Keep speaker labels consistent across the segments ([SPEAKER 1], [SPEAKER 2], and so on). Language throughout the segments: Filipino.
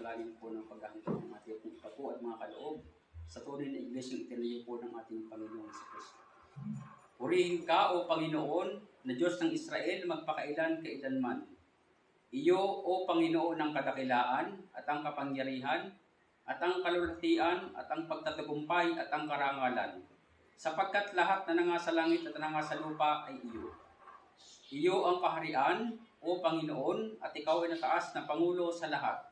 [SPEAKER 1] lalim po ng paghahanggang ng ating ito po at mga kaloob sa tunay na iglesyang itinayo po ng ating Panginoong Kristo. Purihin ka, O Panginoon, na Diyos ng Israel, magpakailan kailanman. Iyo, O Panginoon, ang kadakilaan at ang kapangyarihan at ang kalulatian at ang pagtatagumpay at ang karangalan. Sapagkat lahat na nanga sa langit at nanga sa lupa ay iyo. Iyo ang kaharian, O Panginoon, at ikaw ay nataas na Pangulo sa lahat.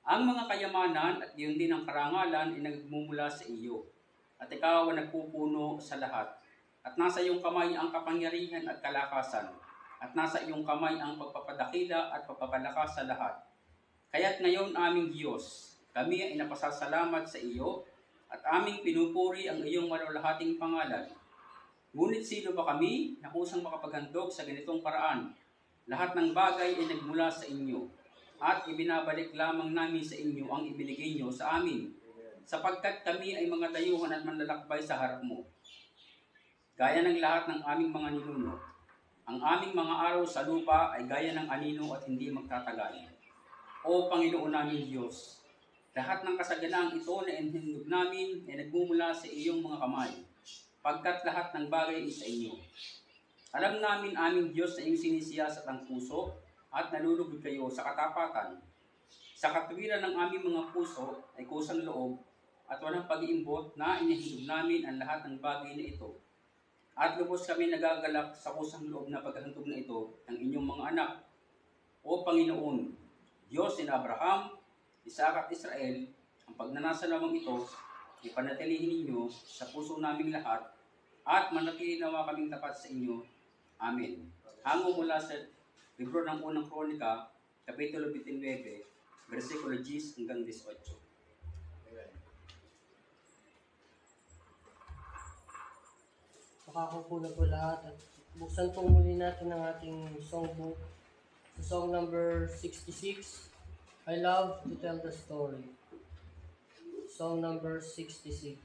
[SPEAKER 1] Ang mga kayamanan at gayon din ang karangalan ay nagmumula sa iyo, at ikaw ay nagpupuno sa lahat. At nasa iyong kamay ang kapangyarihan at kalakasan, at nasa iyong kamay ang pagpapadakila at pagpapalakas sa lahat. Kaya't ngayon aming Diyos, kami ay napasasalamat sa iyo, at aming pinupuri ang iyong malulahating pangalan. Ngunit sino ba kami na kusang makapaghandog sa ganitong paraan? Lahat ng bagay ay nagmula sa inyo, at ibinabalik lamang namin sa inyo ang ibinigay nyo sa amin, sapagkat kami ay mga dayuhan at manlalakbay sa harap mo. Gaya ng lahat ng aming mga ninuno, ang aming mga araw sa lupa ay gaya ng anino at hindi magtatagal. O Panginoon naming Diyos, lahat ng kasaganaang ito na inihindog namin ay nagmumula sa iyong mga kamay, pagkat lahat ng bagay ay sa inyo. Alam namin aming Diyos na iyong sinisiyasat ang puso at nalulugod kayo sa katapatan. Sa katwiran ng aming mga puso ay kusang loob at walang pag-iimbot na inihindog namin ang lahat ng bagay na ito. At lubos kami nagagalak sa kusang loob na paghahandog na ito ng inyong mga anak. O Panginoon, Diyos ni Abraham, Isaac at Israel, ang pagnanasa namang ito, ipanatilihin ninyo sa puso naming lahat at manatili nawa kaming tapat sa inyo. Amen. Hango mula sa libro ng unang Kronika, Kapitulo 29, versikulo 10 hanggang 18.
[SPEAKER 2] Makakaupo na po lahat at buksan po muli natin ang ating songbook sa song number 66, I Love to Tell the Story. Song number 66.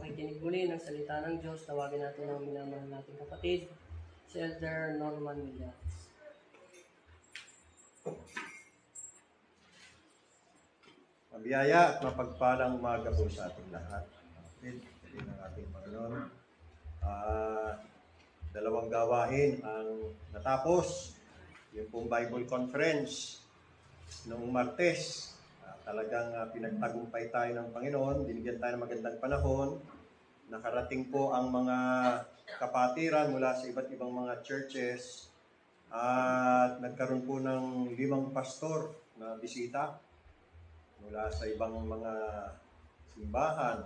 [SPEAKER 2] makikinig muli ng salita ng Diyos. Tawagin natin ang minamahal nating kapatid, si Elder Norman Millares.
[SPEAKER 3] Mabiyaya at mapagpalang umaga po sa ating lahat. Kapatid, ng ating Panginoon. Dalawang gawain ang natapos. Yung pong Bible Conference noong Martes. Talagang pinagtagumpay tayo ng Panginoon. Binigyan tayo ng magandang panahon. Nakarating po ang mga kapatiran mula sa iba't ibang mga churches. At nagkaroon po ng 5 pastor na bisita mula sa ibang mga simbahan.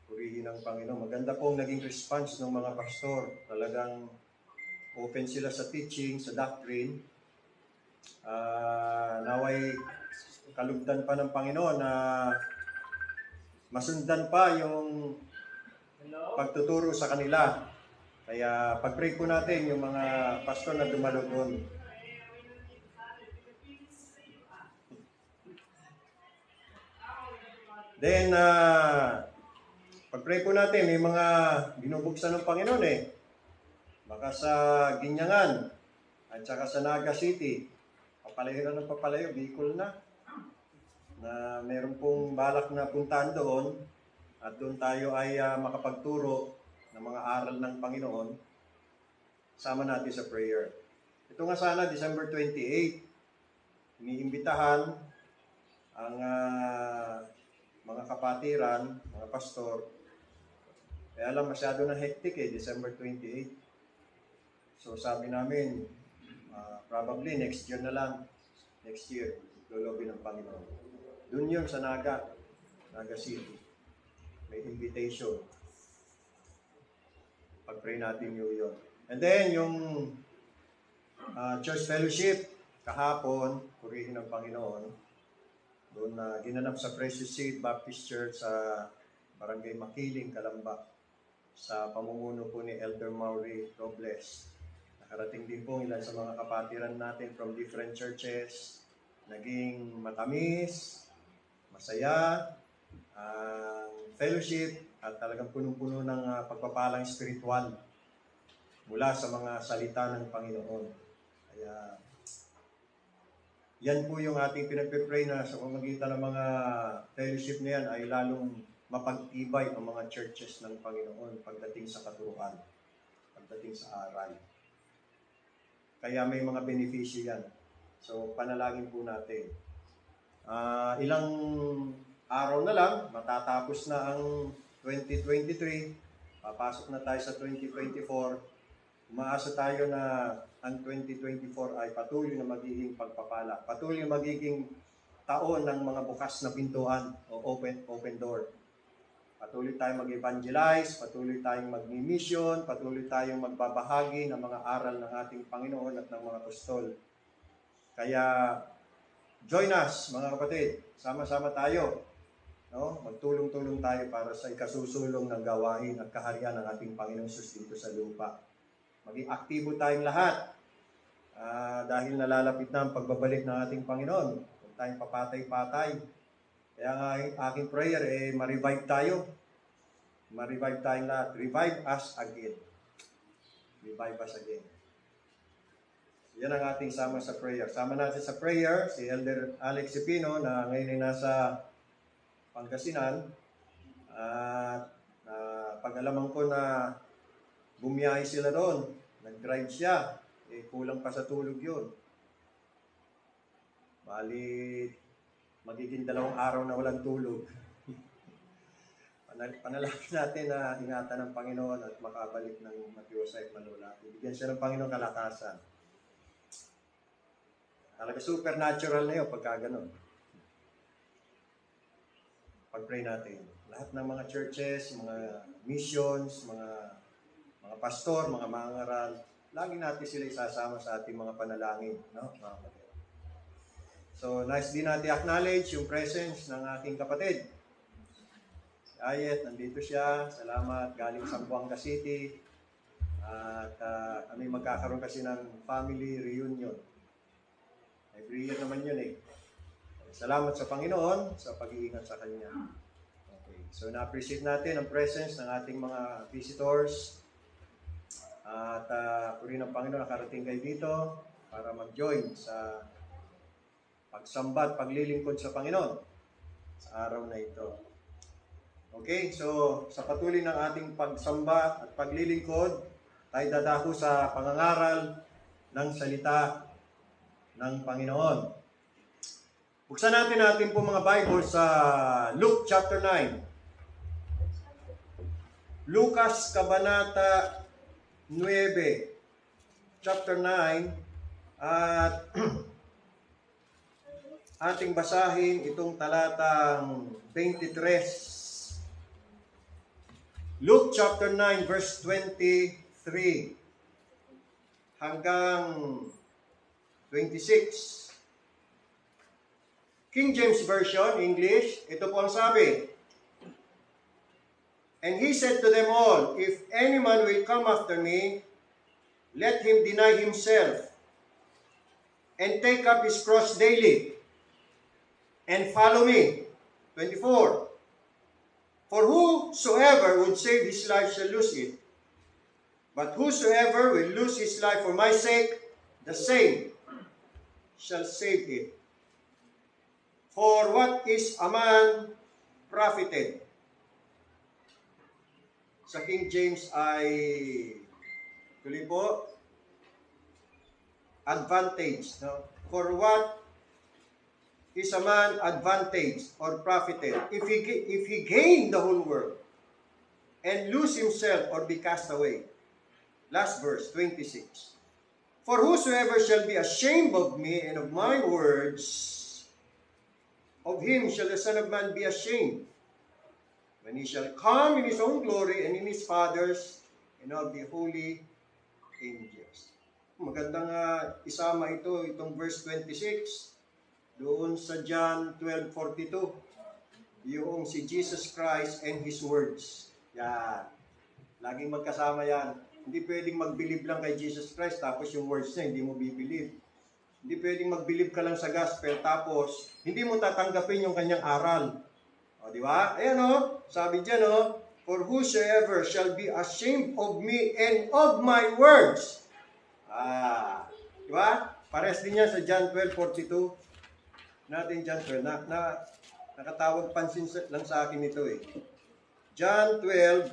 [SPEAKER 3] Purihin ng Panginoon. Maganda pong naging response ng mga pastor. Talagang open sila sa teaching, sa doctrine. Naway kalugdan pa ng Panginoon na masundan pa yung pagtuturo sa kanila. Kaya pag-pray po natin yung mga pastor na dumalo doon. Then, pag-pray po natin, may mga binubuksan ng Panginoon eh. Baka sa Ginyangan, at saka sa Naga City, papalayo na ng papalayo, Bicol na. Na meron pong balak na puntahan doon, at doon tayo ay makapagturo ng mga aral ng Panginoon, sama natin sa prayer. Ito nga sana, December 28, iniimbitahan ang mga kapatiran, mga pastor. Kaya lang masyado na hectic December 28. So sabi namin, probably next year na lang. Next year, lulobin ng Panginoon. Doon yun sa Naga City. May invitation. Pag-pray natin yun. And then, yung church fellowship, kahapon, purihin ng Panginoon. Doon na ginanap sa Precious Seed Baptist Church sa Barangay Makiling, Calamba, sa pamumuno po ni Elder Maury Robles. Nakarating din po ilan sa mga kapatiran natin from different churches. Naging matamis, masaya, fellowship, at talagang punong-puno ng pagpapalang spiritual mula sa mga salita ng Panginoon. Kaya yan po yung ating pinagpipray na sa pamamagitan ng mga fellowship na yan ay lalong mapag-tibay ang mga churches ng Panginoon pagdating sa katuruan, pagdating sa aral. Kaya may mga benepisyo yan. So, panalangin po natin. Ilang araw na lang, matatapos na ang 2023, papasok na tayo sa 2024, umaasa tayo na ang 2024 ay patuloy na magiging pagpapala. Patuloy na magiging taon ng mga bukas na pintuan o open door. Patuloy tayong mag-evangelize, patuloy tayong mag-mission, patuloy tayong magbabahagi ng mga aral ng ating Panginoon at ng mga apostol. Kaya, join us, mga kapatid. Sama-sama tayo. No? Magtulong-tulong tayo para sa ikasusulong ng gawain at kaharian ng ating Panginoon Jesus dito sa lupa. Maging aktibo tayong lahat dahil nalalapit na ang pagbabalik ng ating Panginoon. Huwag tayong papatay-patay. Kaya nga aking prayer, ma-revive tayo. Ma-revive tayong lahat. Revive us again. Revive us again. Yan ang ating sama sa prayer. Sama natin sa prayer si Elder Alex Ipino na ngayon ay nasa Pangasinan. At pag-alaman ko na bumiyahe sila doon. Nag-drive siya. Kulang pa sa tulog yun. Bali, magiging 2 araw na walang tulog. Panalangin natin na ingatan ng Panginoon at makabalik ng matiwasay at malulati. Bigyan siya ng Panginoon kalakasan. Talaga supernatural na yun pagka ganun. Pag-pray natin. Lahat ng mga churches, mga missions, mga pastor, mga mangaral, lagi natin sila isasama sa ating mga panalangin. No? So, nice din natin acknowledge yung presence ng aking kapatid. Si Ayet, nandito siya. Salamat. Galing Zamboanga City. At kami magkakaroon kasi ng family reunion. Every year naman yun Salamat sa Panginoon sa pag-iingat sa Kanya. Okay. So, na-appreciate natin ang presence ng ating mga visitors. At purihin ng Panginoon, nakarating kayo dito para mag-join sa pagsamba at paglilingkod sa Panginoon sa araw na ito. Okay, so sa patuloy ng ating pagsamba at paglilingkod, tayo dadako sa pangangaral ng salita ng Panginoon. Buksan natin ating po mga Bible sa Luke chapter 9. Lucas Kabanata 9, chapter 9, at ating basahin itong talatang 23. Luke chapter 9, verse 23 hanggang 26. King James Version, English, ito po ang sabi. And he said to them all, if any man will come after me, let him deny himself, and take up his cross daily, and follow me. 24. For whosoever would save his life shall lose it, but whosoever will lose his life for my sake, the same shall save it. For what is a man profited? Sa King James ay, tuloy po, advantage. No? For what is a man advantage or profited? If he gain the whole world and lose himself or be cast away. Last verse, 26. For whosoever shall be ashamed of me and of my words, of him shall the Son of Man be ashamed, when he shall come in his own glory and in his Father's and of the holy angels. Magandang isama itong verse 26 doon sa John 12:42. Yung si Jesus Christ and His words. Yan. Laging magkasama yan. Hindi pwedeng mag-believe lang kay Jesus Christ tapos yung words niya hindi mo bibilieve. Hindi pwedeng mag-believe ka lang sa gospel tapos hindi mo tatanggapin yung kanyang aral. O, di ba? Ayan o, sabi dyan o, for whosoever shall be ashamed of me and of my words. Di ba? Pares din yan sa John 12:42. Natin John 12. Nakatawag pansin lang sa akin ito eh. John 12,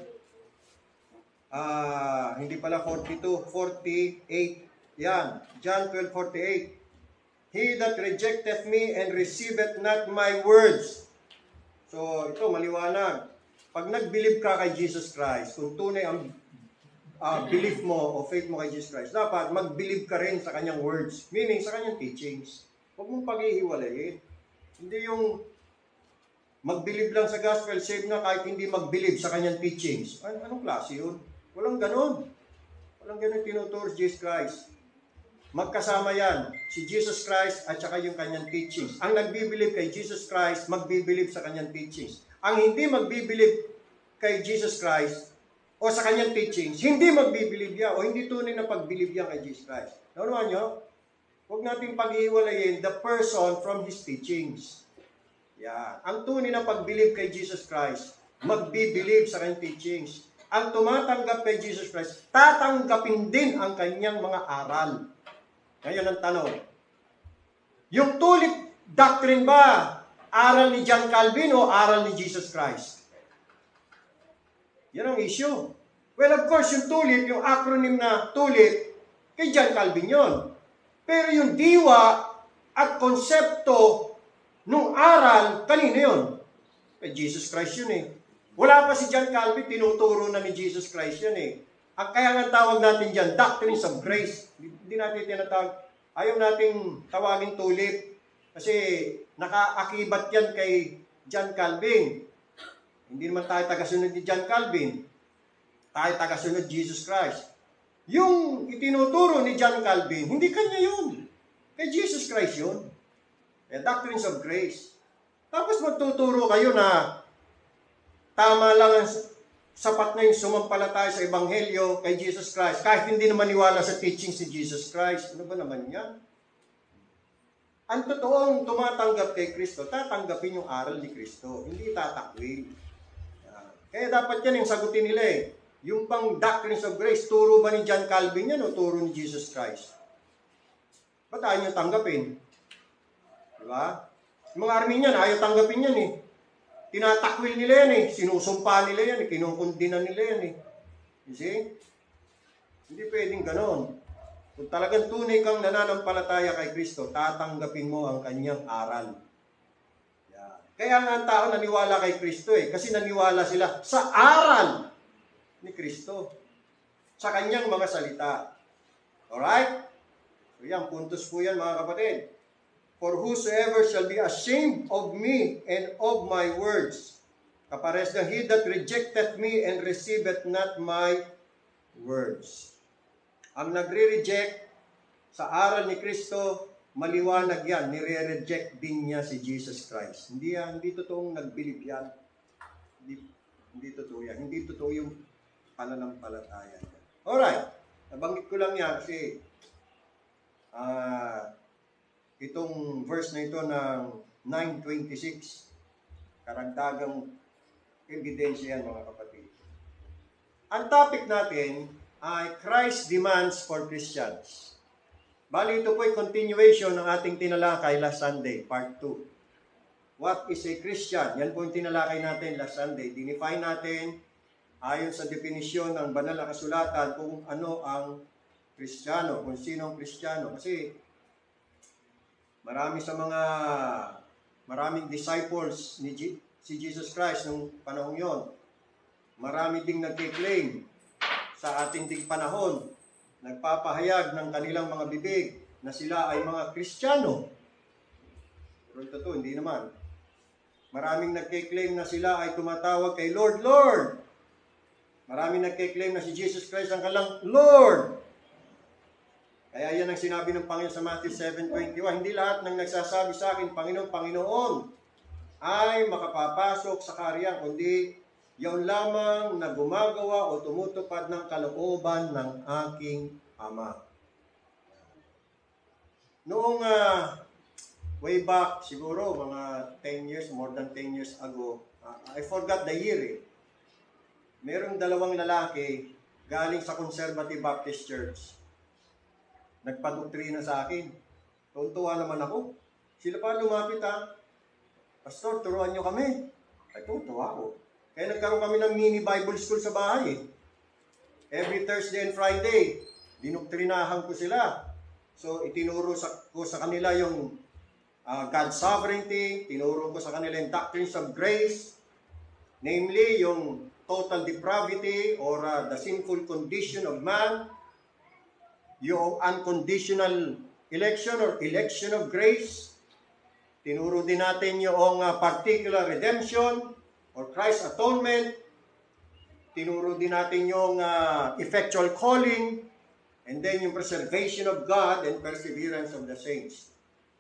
[SPEAKER 3] hindi pala 42, 48. Yan, John 12:48. He that rejecteth me and receiveth not my words. So, ito, maliwanag. Pag nag-believe ka kay Jesus Christ, kung tunay ang belief mo o faith mo kay Jesus Christ, dapat mag-believe ka rin sa kanyang words, meaning sa kanyang teachings. Huwag mong paghihiwalayin. Hindi yung mag-believe lang sa gospel, save na kahit hindi mag-believe sa kanyang teachings. Anong klase yun? Walang ganon. Walang ganon tinuturo si Jesus Christ. Magkasama yan, si Jesus Christ at saka yung kanyang teachings. Ang nagbibilib kay Jesus Christ, magbibilib sa kanyang teachings. Ang hindi magbibilib kay Jesus Christ o sa kanyang teachings, hindi magbibilib yan o hindi tunay na pagbilib yan kay Jesus Christ. Nakuha nyo? Huwag natin pag-iwalayin the person from His teachings. Yan. Ang tunay na pagbilib kay Jesus Christ, magbibilib sa kanyang teachings. Ang tumatanggap kay Jesus Christ, tatanggapin din ang kanyang mga aral. Ngayon ang tanong, yung tulip doctrine ba, aral ni John Calvin o aral ni Jesus Christ? Yan ang issue. Well, of course, yung tulip, yung acronym na tulip, kay John Calvin yon. Pero yung diwa at konsepto nung aral, kanino yun? Kay Jesus Christ yun eh. Wala pa si John Calvin, tinuturo na ni Jesus Christ yun eh. Ang kaya nga tawag natin dyan, doctrines of grace. Hindi natin tinatawag. Ayaw nating tawagin tulip. Kasi nakaakibat yan kay John Calvin. Hindi naman tayo tagasunod ni John Calvin. Tayo tagasunod Jesus Christ. Yung itinuturo ni John Calvin, hindi kanya yun. Kay Jesus Christ yun. Doctrines of grace. Tapos magtuturo kayo na tama lang ang sapat na yung sumampalataya sa Ebanghelyo kay Jesus Christ, kahit hindi naman maniwala sa teachings ni Jesus Christ. Ano ba naman yan? Ang totoong tumatanggap kay Kristo, tatanggapin yung aral ni Kristo, hindi tatakwil. Kaya dapat yan yung sagutin nila eh. Yung pang doctrines of grace, turo ba ni John Calvin yan o turo ni Jesus Christ? Ba't ayaw nyo tanggapin? Diba? Yung mga Arminian, ayaw tanggapin yan eh. Tinatakwil nila yan eh. Sinusumpa nila yan eh. Kinukundina nila yan eh. You see? Hindi pwedeng ganon. Kung talagang tunay kang nananampalataya kay Kristo, tatanggapin mo ang kanyang aral. Yan. Kaya nga ang tao naniwala kay Kristo eh. Kasi naniwala sila sa aral ni Kristo. Sa kanyang mga salita. Alright? So yan, puntos po yan mga kapatid. For whosoever shall be ashamed of me and of my words, kapares na he that rejecteth me and receiveth not my words. Ang nagre-reject sa aral ni Kristo, maliwanag yan, nire-reject din niya si Jesus Christ. Hindi totoong nagbilib yan. Hindi totoo yan. Hindi totoo yung pananampalataya. Alright, nabanggit ko lang yan kasi itong verse na ito ng 9:26, karagdagang ebidensya yan mga kapatid. Ang topic natin ay Christ demands for Christians. Bali, ito po ay continuation ng ating tinalakay last Sunday, part 2. What is a Christian? Yan po yung tinalakay natin last Sunday. Dinefine natin ayon sa definisyon ng banal na kasulatan kung ano ang Kristiyano, kung sino ang Kristiyano. Kasi maraming disciples ni si Jesus Christ nung panahon yon. Marami ding nagkiklaim sa ating ding panahon, nagpapahayag ng kanilang mga bibig na sila ay mga Kristiyano. Pero ito to, hindi naman. Maraming nagkiklaim na sila ay tumatawag kay Lord, Lord. Maraming nagkiklaim na si Jesus Christ ang kalang Lord. Kaya yan ang sinabi ng Panginoon sa Matthew 7:21. Hindi lahat ng nagsasabi sa akin, Panginoon, Panginoon, ay makapapasok sa kaharian, kundi yaon lamang na gumagawa o tumutupad ng kalooban ng aking Ama. Noong way back, siguro mga 10 years, more than 10 years ago, I forgot the year eh. Merong dalawang lalaki galing sa Conservative Baptist Church. Nagpadoktrina sa akin. Tuntua naman ako. Sila pa lumapit Pastor, turuan nyo kami. Ay, tuntua ako. Kaya nagkaroon kami ng mini Bible school sa bahay. Every Thursday and Friday, dinoktrinahan ko sila. So, itinuro ko sa kanila yung God's sovereignty, tinuro ko sa kanila yung doctrines of grace, namely yung total depravity or the sinful condition of man, yung unconditional election or election of grace. Tinuro din natin yung particular redemption or Christ's atonement. Tinuro din natin yung effectual calling, and then yung preservation of God and perseverance of the saints.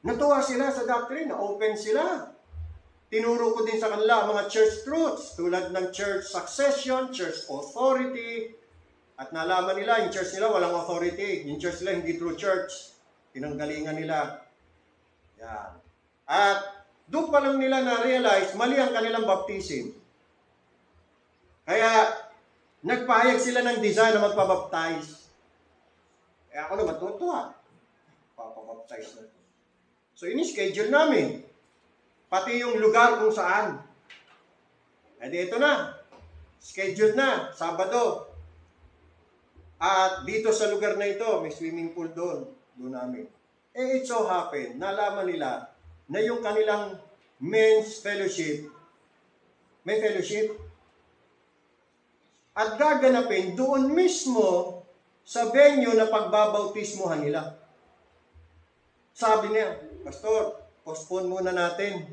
[SPEAKER 3] Natuwa sila sa doctrine, na-open sila. Tinuro ko din sa kanila mga church truths, tulad ng church succession, church authority, at nalaman nila, yung church nila walang authority, yung church nila hindi true church, pinanggalingan nila. Yan. At doon pa lang nila na-realize, mali ang kanilang baptism. Kaya, nagpahayag sila ng design na magpabaptize. Kaya ako naman, tutuwa. Papabaptize na. So, ini-schedule namin. Pati yung lugar kung saan. E di ito na. Schedule na. Sabado. At dito sa lugar na ito, may swimming pool doon. Doon namin. It so happened, nalaman nila na yung kanilang men's fellowship, may fellowship. At gaganapin doon mismo sa venue na pagbabautismohan nila. Sabi niya, Pastor, postpone muna natin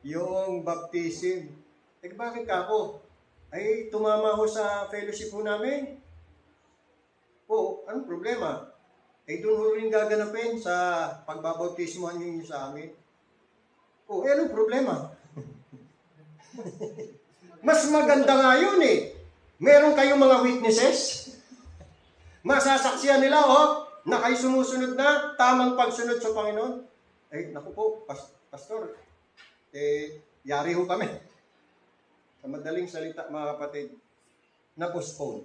[SPEAKER 3] yung baptism. Bakit ka ako? Ay, tumama ho sa fellowship ho namin. Anong problema? Doon ho rin gaganapin sa pagbabautismohan ninyo sa amin. Anong problema? Mas maganda nga yun eh. Meron kayong mga witnesses. Masasaksiyan nila, na kayo sumusunod na, tamang pagsunod sa Panginoon. Naku po, Pastor, yari ho kami. Sa madaling salita, mga kapatid, na-postpone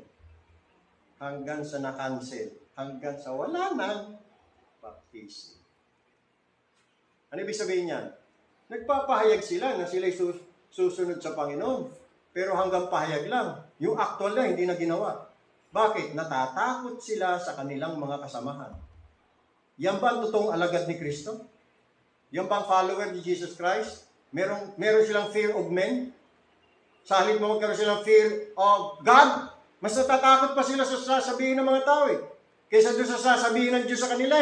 [SPEAKER 3] hanggang sa na-cancel, hanggang sa wala nang baptism. Ano ibig sabihin niyan? Nagpapahayag sila na sila'y susunod sa Panginoon. Pero hanggang pahayag lang. Yung actual na, hindi na ginawa. Bakit? Natatakot sila sa kanilang mga kasamahan. Yan ba ang totoong alagad ni Kristo? Yan ba ang follower ni Jesus Christ? Meron silang fear of men? Sa halip mo magkaroon silang fear of God? Mas natatakot pa sila sa sasabihin ng mga tao kaysa doon sa sasabihin ng Diyos sa kanila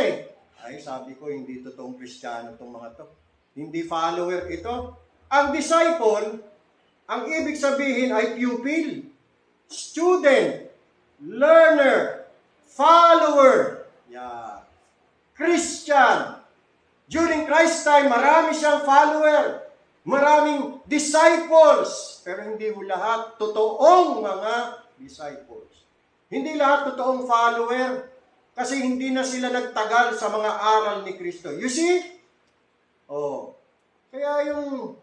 [SPEAKER 3] Ay, sabi ko, hindi totoong Kristiyano itong mga to. Hindi follower ito. Ang disciple, ang ibig sabihin ay pupil, student, learner, follower, Christian. During Christ's time, marami siyang follower, maraming disciples, pero hindi mo lahat totoong mga disciples. Hindi lahat totoong follower, kasi hindi na sila nagtagal sa mga aral ni Kristo. You see? Kaya yung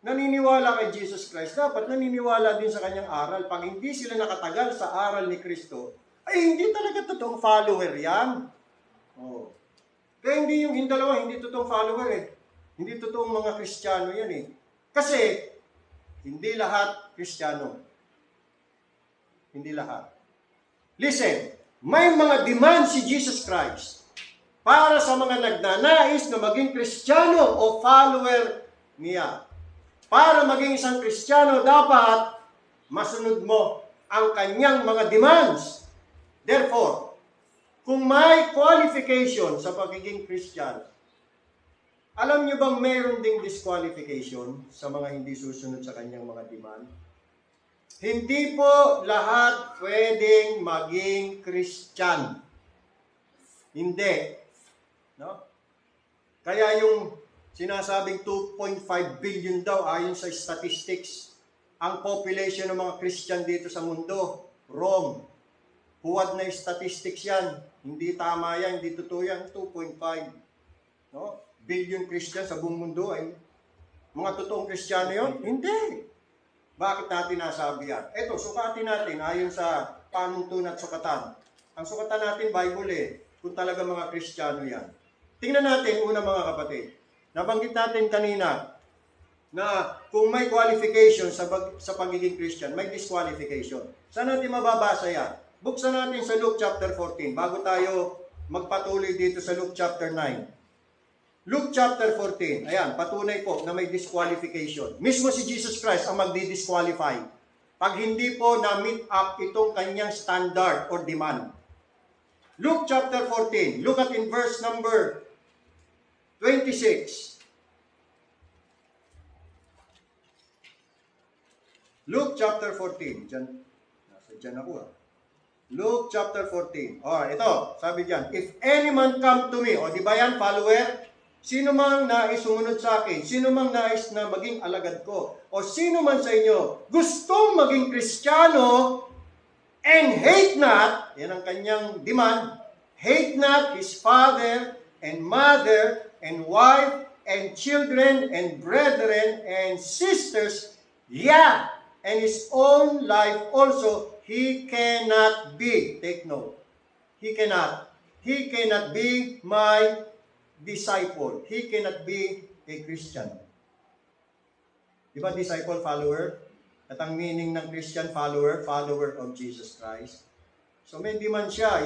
[SPEAKER 3] naniniwala kay Jesus Christ, dapat naniniwala din sa kanyang aral. Pag hindi sila nakatagal sa aral ni Kristo, ay hindi talaga totoong follower yan. Kaya hindi yung dalawa, hindi totoong follower Hindi totoong mga Kristiyano yan Kasi, hindi lahat Kristiyano. Hindi lahat. Listen, may mga demand si Jesus Christ para sa mga nagnanais na maging Kristiyano o follower niya. Para maging isang Kristiyano, dapat masunod mo ang kanyang mga demands. Therefore, kung may qualification sa pagiging Christian, alam niyo bang mayroon ding disqualification sa mga hindi susunod sa kanyang mga demand? Hindi po lahat pwedeng maging Christian. Hindi. No? Kaya yung sinasabing 2.5 billion daw ayon sa statistics, ang population ng mga Christian dito sa mundo, wrong. Huwad na statistics yan. Hindi tama yan, hindi totoo yan. 2.5 billion Christian sa buong mundo ay mga totoong Kristiyano yun? Hindi. Bakit natin nasabi yan? Ito, sukatin natin ayon sa panuntunan at sukatan. Ang sukatan natin, Bible kung talaga mga Kristiyano yan. Tingnan natin una mga kapatid. Nabanggit natin kanina na kung may qualification sa pagiging Christian, may disqualification. Saan natin mababasa yan? Buksan natin sa Luke chapter 14 bago tayo magpatuloy dito sa Luke chapter 9. Luke chapter 14, ayan, patunay po na may disqualification. Mismo si Jesus Christ ang magdi-disqualify pag hindi po na-meet up itong kanyang standard or demand. Luke chapter 14, look at in verse number 26. Luke chapter 14. Diyan ako Luke chapter 14. Ito, sabi diyan, if any man come to me, di ba yan, follower? Sino mang nais sumunod sa akin, sino mang nais na maging alagad ko, o sino man sa inyo gustong maging Kristiyano and hate not, yan ang kanyang demand, hate not his father and mother and wife and children and brethren and sisters, and his own life also, he cannot be, take note, he cannot be my disciple. He cannot be a Christian. Di ba disciple, follower? At ang meaning ng Christian follower of Jesus Christ. So may demand siya.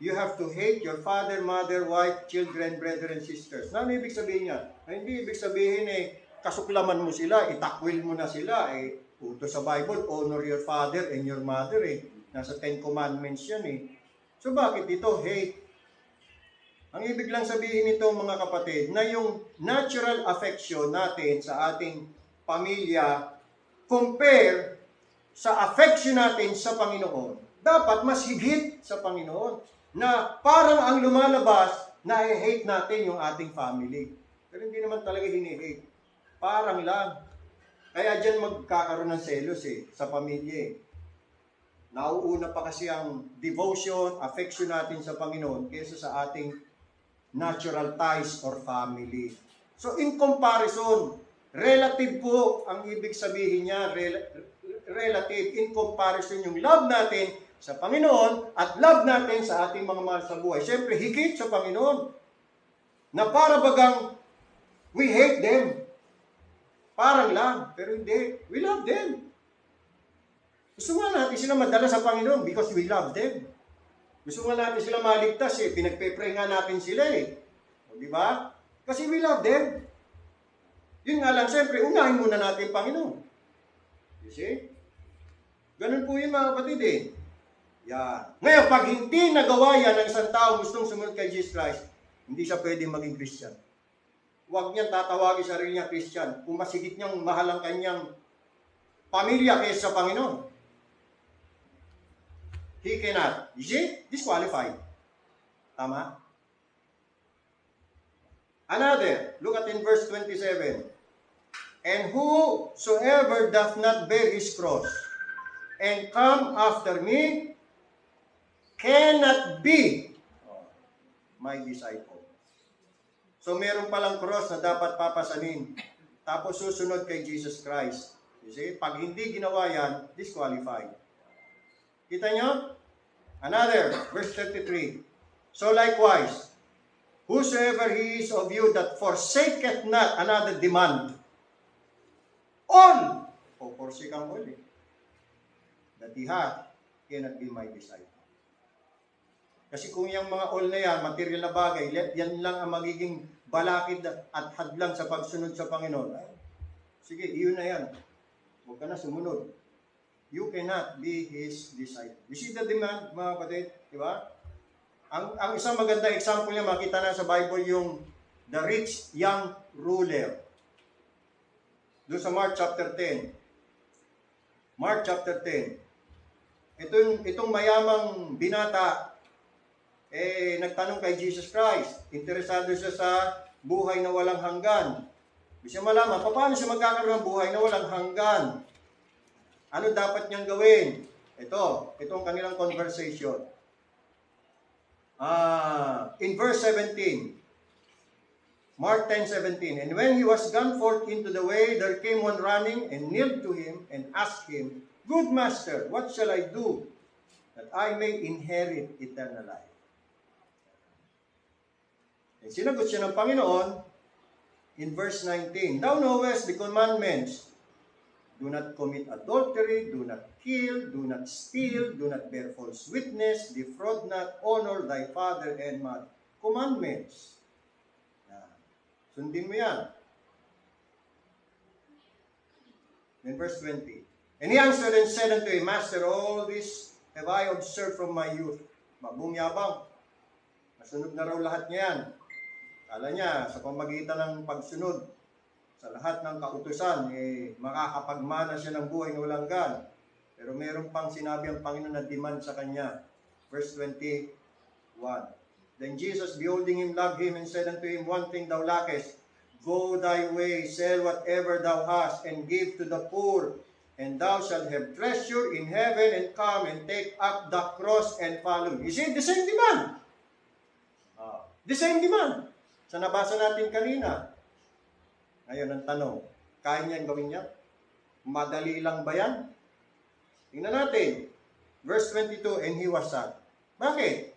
[SPEAKER 3] You have to hate your father, mother, wife, children, brethren, sisters. Ano ibig sabihin niya? Hindi ibig sabihin kasuklaman mo sila, itakwil mo na sila. Utos sa Bible, honor your father and your mother. Nasa 10 Commandments yan So bakit ito hate? Ang ibig lang sabihin nito mga kapatid, na yung natural affection natin sa ating pamilya compare sa affection natin sa Panginoon, dapat mas higit sa Panginoon. Na parang ang lumalabas na i-hate natin yung ating family. Pero hindi naman talaga hini-hate. Parang lang. Kaya dyan magkakaroon ng selos sa pamilya Nauuna pa kasi ang devotion, affection natin sa Panginoon kaysa sa ating natural ties or family. So in comparison, Relative po ang ibig sabihin niya, relative in comparison yung love natin sa Panginoon at love natin sa ating mga mahal sa buhay. Siyempre, higit sa Panginoon. Na para bagang we hate them. Parang lang, pero hindi. We love them. Gusto nga natin sila madala sa Panginoon because we love them. Gusto nga natin sila maligtas eh. Pinagpe-pray nga natin sila eh. O, di ba? Kasi we love them. Yun nga lang, siyempre, unahin muna natin Panginoon. You see? Ganun po yun mga kapatid eh. Yan. Ngayon, pag hindi nagawa yan ng isang tao gustong sumunod kay Jesus Christ, hindi siya pwedeng maging Christian. Huwag niyang tatawagin sarili niya Christian kung masigit niyang mahal ang kanyang pamilya kaysa sa Panginoon. He cannot. You see? Disqualified. Tama? Another, look at in verse 27. And whosoever doth not bear his cross and come after me cannot be my disciple. So meron palang cross na dapat papasanin. Tapos susunod kay Jesus Christ. You see? Pag hindi ginawa yan, disqualified. Kita nyo? Another, verse 33. So likewise, whosoever he is of you that forsaketh not, another demand. All, o forsake ang all eh, that he hath, cannot be my disciple. Kasi kung yung mga all na yan, material na bagay, yan lang ang magiging balakid at hadlang sa pagsunod sa Panginoon. Sige, iyon na yan. Huwag ka na sumunod. You cannot be his disciple. You see the demand, mga kapatid? Diba? Ang isang maganda example niya, makita na sa Bible yung the rich young ruler. Doon sa Mark chapter 10. Mark chapter 10. Itong mayamang binata, nagtanong kay Jesus Christ. Interesado siya sa buhay na walang hanggan. Gusto siya malaman, paano siya magkakaroon ng buhay na walang hanggan? Ano dapat niyang gawin? Itong kanilang conversation. In verse 17, Mark 10:17, and when he was gone forth into the way, there came one running and kneeled to him and asked him, Good master, what shall I do that I may inherit eternal life? And sinagot siya ng Panginoon in verse 19, Thou knowest the commandments, do not commit adultery, do not kill, do not steal, do not bear false witness, defraud not, honor thy father and mother. Commandments. Sundin mo yan. Then verse 20. And he answered and said unto him, Master, all this have I observed from my youth. Bagong yabang. Nasunod na raw lahat niya yan. Kala niya, sa pamagitan ng pagsunod sa lahat ng kautusan, makakapagmana siya ng buhay na walang hanggan. Pero meron pang sinabi ang Panginoon na demand sa kanya. Verse 21. Then Jesus, beholding him, loved him, and said unto him, One thing thou lackest, go thy way, sell whatever thou hast, and give to the poor, and thou shalt have treasure in heaven, and come and take up the cross and follow me. You see, the same demand. The same demand. Sa nabasa natin kanina. Ngayon ang tanong, kaya niyan gawin niya? Madali lang ba yan? Tingnan natin. Verse 22, and he was sad. Bakit?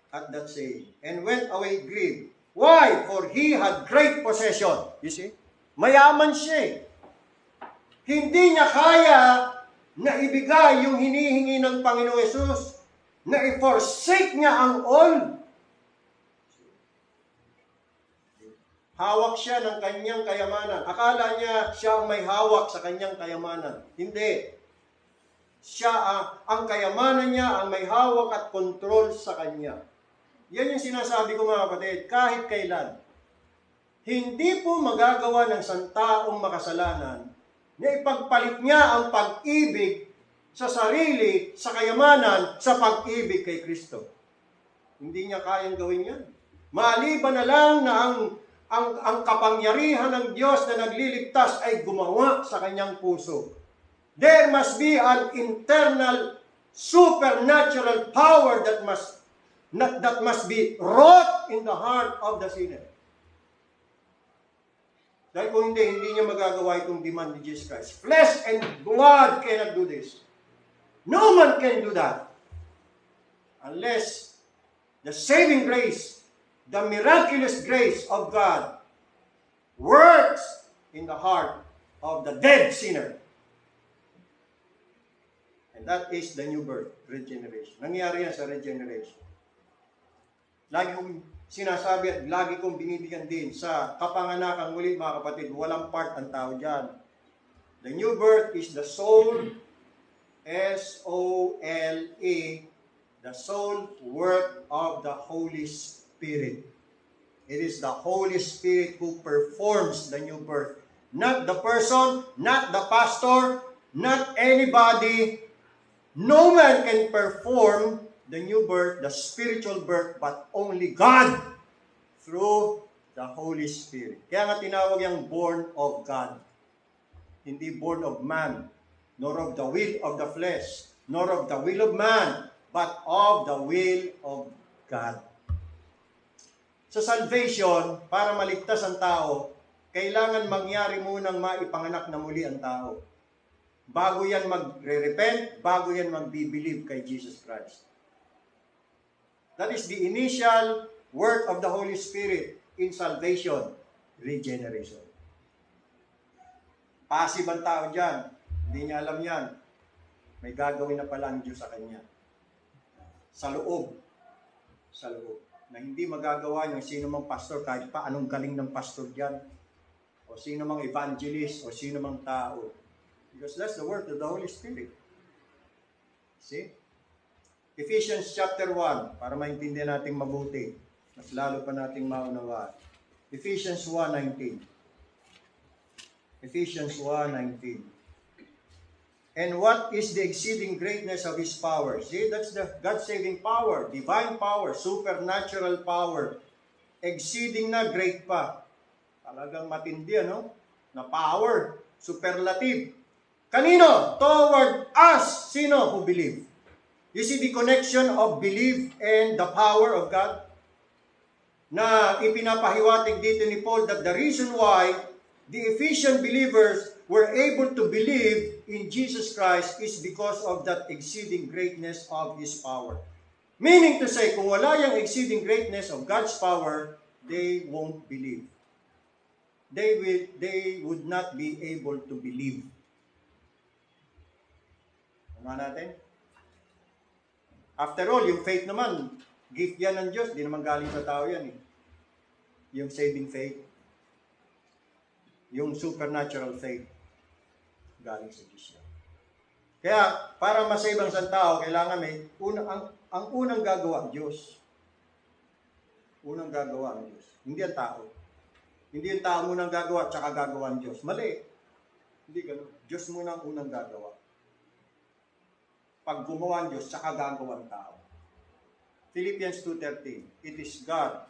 [SPEAKER 3] At that saying, and went away grieved. Why? For he had great possession. You see? Mayaman siya. Hindi niya kaya na ibigay yung hinihingi ng Panginoong Yesus, na i-forsake niya ang all. Hawak siya ng kanyang kayamanan. Akala niya siya ang may hawak sa kanyang kayamanan. Hindi. Siya ang kayamanan niya ang may hawak at kontrol sa kanya. Yan yung sinasabi ko mga kapatid, kahit kailan. Hindi po magagawa ng isang taong makasalanan na ipagpalit niya ang pag-ibig sa sarili, sa kayamanan, sa pag-ibig kay Kristo. Hindi niya kayang gawin yan. Maliban na lang na ang kapangyarihan ng Diyos na nagliligtas ay gumawa sa kanyang puso. There must be an internal supernatural power that must be wrought in the heart of the sinner. Dahil kung hindi niya magagawa itong demand ni Jesus Christ. Flesh and blood cannot do this. No man can do that. Unless the saving grace, the miraculous grace of God works in the heart of the dead sinner. And that is the new birth, regeneration. Nangyari yan sa regeneration. Lagi kong sinasabi at lagi kong binibigyan din sa kapanganakan muli, mga kapatid, walang part ang tao dyan. The new birth is the soul, S-O-L-E, the soul work of the Holy Spirit. It is the Holy Spirit who performs the new birth. Not the person, not the pastor, not anybody. No man can perform the new birth, the spiritual birth, but only God through the Holy Spirit. Kaya nga tinawag yung born of God. Hindi born of man, nor of the will of the flesh, nor of the will of man, but of the will of God. Sa salvation, para maligtas ang tao, kailangan mangyari munang maipanganak na muli ang tao. Bago yan magre-repent, bago yan magbi-believe kay Jesus Christ. That is the initial work of the Holy Spirit in salvation, regeneration. Passive ang tao dyan. Hindi niya alam yan. May gagawin na pala ang Diyos sa kanya. Sa loob. Sa loob. Na hindi magagawa ng sino mang pastor, kahit pa anong galing ng pastor dyan, o sino mang evangelist, o sino mang tao. Because that's the work of the Holy Spirit. See? Ephesians chapter 1, para maintindihan natin mabuti, mas lalo pa nating maunawaan. Ephesians 1:19. Ephesians 1:19. And what is the exceeding greatness of His power? See, that's the God-saving power, divine power, supernatural power. Exceeding na, great pa. Talagang matindi, ano? Na power, superlative. Kanino? Toward us. Sino who believe? You see the connection of belief and the power of God? Na ipinapahiwatig dito ni Paul that the reason why the Ephesian believers were able to believe in Jesus Christ is because of that exceeding greatness of His power. Meaning to say, kung wala yung exceeding greatness of God's power, they won't believe. They would not be able to believe. Ano natin? After all, yung faith naman, gift yan ng Diyos, di naman galing sa tao yan eh. Yung saving faith, yung supernatural faith, galing sa Diyos yan. Kaya, para masave ang isang tao, kailangan may, ang unang gagawa ang Diyos. Unang gagawa ang Diyos. Hindi ang tao. Hindi yung tao munang gagawa, tsaka gagawa ang Diyos. Mali. Hindi ganun. Diyos muna ang unang gagawa. Pag gumawa ang Diyos, tsaka gagawa ang tao. Philippians 2:13. It is God.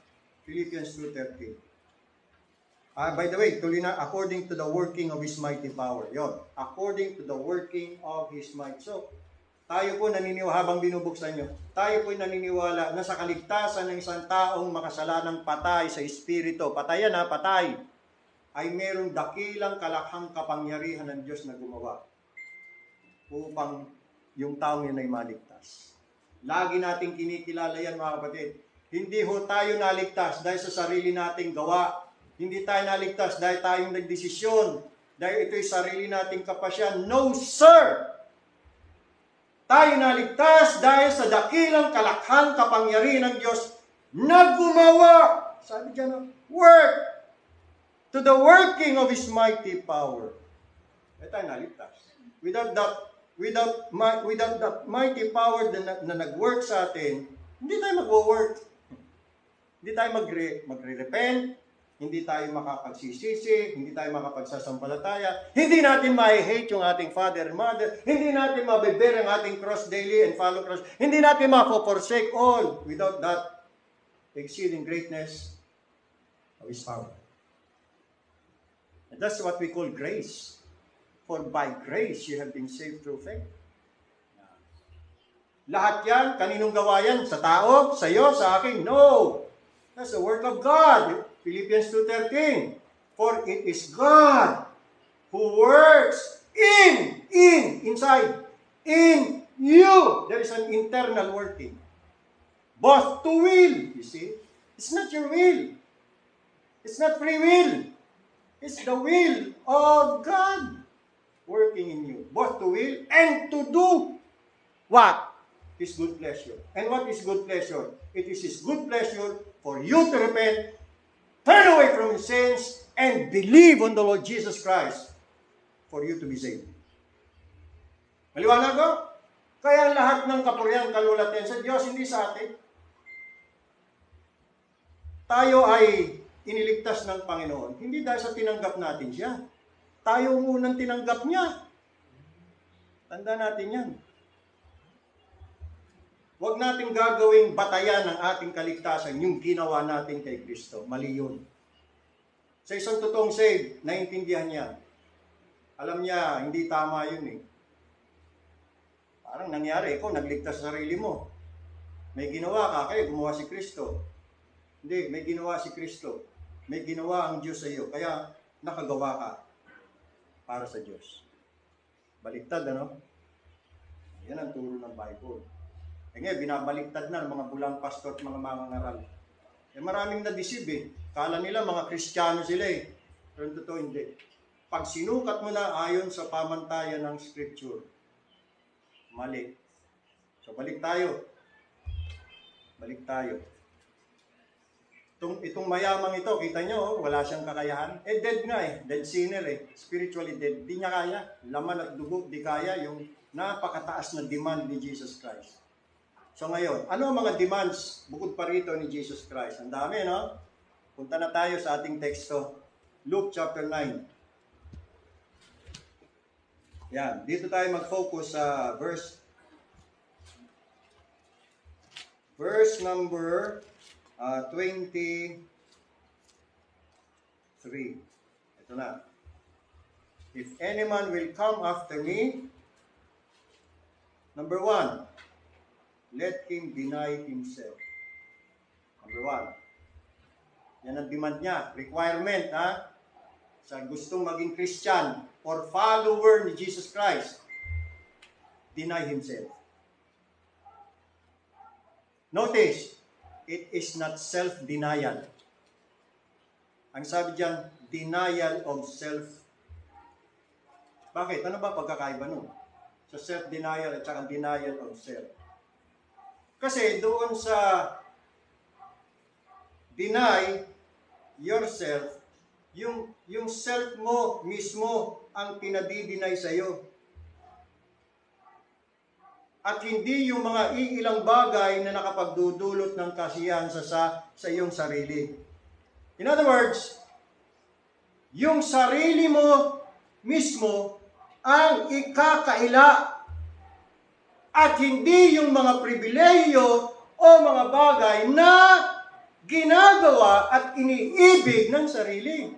[SPEAKER 3] Philippians 2:13. By the way, tuloy na, according to the working of His mighty power. Yon, according to the working of His might. So, tayo po naniniwala, habang binubuksan nyo, tayo po naniniwala na sa kaligtasan ng isang taong makasalanang patay sa Espiritu, patayan na, patay, ay merong dakilang kalakhang kapangyarihan ng Diyos na gumawa upang yung taong yun ay maligtas. Lagi nating kinikilala yan, mga kapatid. Hindi ho tayo naligtas dahil sa sarili nating gawa. Hindi tayo naligtas dahil tayong nagdesisyon. Dahil ito'y sarili nating kapasyan. No, sir! Tayo naligtas dahil sa dakilang kalakhang kapangyarihan ng Diyos na gumawa. Sabi dyan, work to the working of His mighty power. Dahil tayo naligtas. Without that mighty power na nag-work sa atin, hindi tayo mag-work. Hindi tayo magre-repent. Hindi tayo makapagsisisi, hindi tayo makapagsasampalataya, hindi natin ma-hate yung ating father and mother, hindi natin mabebear ang ating cross daily and follow cross, hindi natin ma-forsake all without that exceeding greatness of His power. And that's what we call grace. For by grace you have been saved through faith. Lahat yan, kaninong gawa yan? Sa tao? Sa iyo? Sa akin? No! That's the work of God. Philippians 2:13. For it is God who works inside, in you. There is an internal working. Both to will, you see. It's not your will. It's not free will. It's the will of God working in you. Both to will and to do what? His good pleasure. And what is good pleasure? It is His good pleasure for you to repent, turn away from your sins, and believe on the Lord Jesus Christ for you to be saved. Maliwanag ko? Kaya lahat ng kapurihan, kalulatan sa Diyos, hindi sa atin. Tayo ay iniligtas ng Panginoon. Hindi dahil sa tinanggap natin siya. Tayo unang tinanggap niya. Tanda natin yan. Huwag natin gagawing batayan ng ating kaligtasan yung ginawa natin kay Kristo. Mali yun. Sa isang totoong saved, naintindihan niya. Alam niya, hindi tama yun eh. Parang nangyari, ikaw nagligtas sa sarili mo. May ginawa ka, kaya gumawa si Kristo. Hindi, may ginawa si Kristo. May ginawa ang Diyos sa iyo. Kaya nakagawa ka para sa Diyos. Baliktad, ano? Yan ang turo ng Bible. Eh ngayon, binabaliktad na ng mga bulang pastor at mga mangangaral. Eh maraming na-deceive eh. Kala nila mga Kristiyano sila eh. Pero totoo hindi. Pag sinukat mo na ayon sa pamantayan ng Scripture, mali. So balik tayo. Balik tayo. Itong mayamang ito, kita nyo, wala siyang kakayahan. Eh, dead nga eh. Dead sinner eh. Spiritually dead. Di niya kaya. Laman at dugo, di kaya yung napakataas na demand ni Jesus Christ. So ngayon, ano ang mga demands bukod pa rito ni Jesus Christ? Ang dami, no? Punta na tayo sa ating teksto. Luke chapter 9. Yan. Dito tayo mag-focus sa verse number 23. Ito na. If any man will come after me, number 1, let him deny himself. Number 1. Yan ang demand niya. Requirement, ha? Sa gustong maging Christian or follower ni Jesus Christ, deny himself. Notice, it is not self-denial. Ang sabi diyan, denial of self. Bakit? Ano ba pagkakaiba nun? Sa self-denial at saka denial of self. Kasi doon sa deny yourself, yung self mo mismo ang pinadi-deny sa iyo. At hindi yung mga iilang bagay na nakapagdudulot ng kasiyahan sa iyong sarili. In other words, yung sarili mo mismo ang ikakaila at hindi yung mga pribilehiyo o mga bagay na ginagawa at iniibig ng sarili.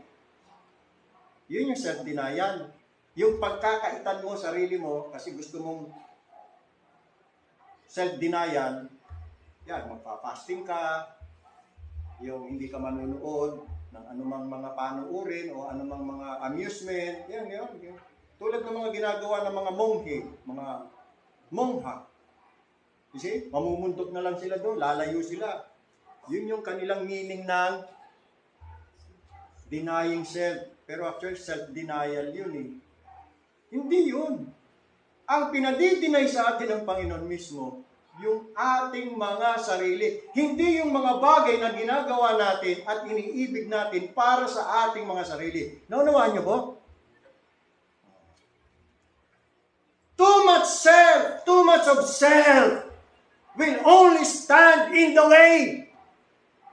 [SPEAKER 3] Yun yung self-denial. Yung pagkakaitan mo sarili mo kasi gusto mong self-denial, yan, magpa-fasting ka, yung hindi ka manunood ng anumang mga panuurin o anumang mga amusement, yan. Tulad ng mga ginagawa ng mga monghe, mga mongha. You see, mamumundok na lang sila doon, lalayo sila. Yun yung kanilang meaning ng denying self. Pero actually, self-denial yun eh. Hindi yun. Ang pinadi-deny sa atin ng Panginoon mismo, yung ating mga sarili. Hindi yung mga bagay na ginagawa natin at iniibig natin para sa ating mga sarili. Naunawaan niyo po? Too much self, too much of self will only stand in the way.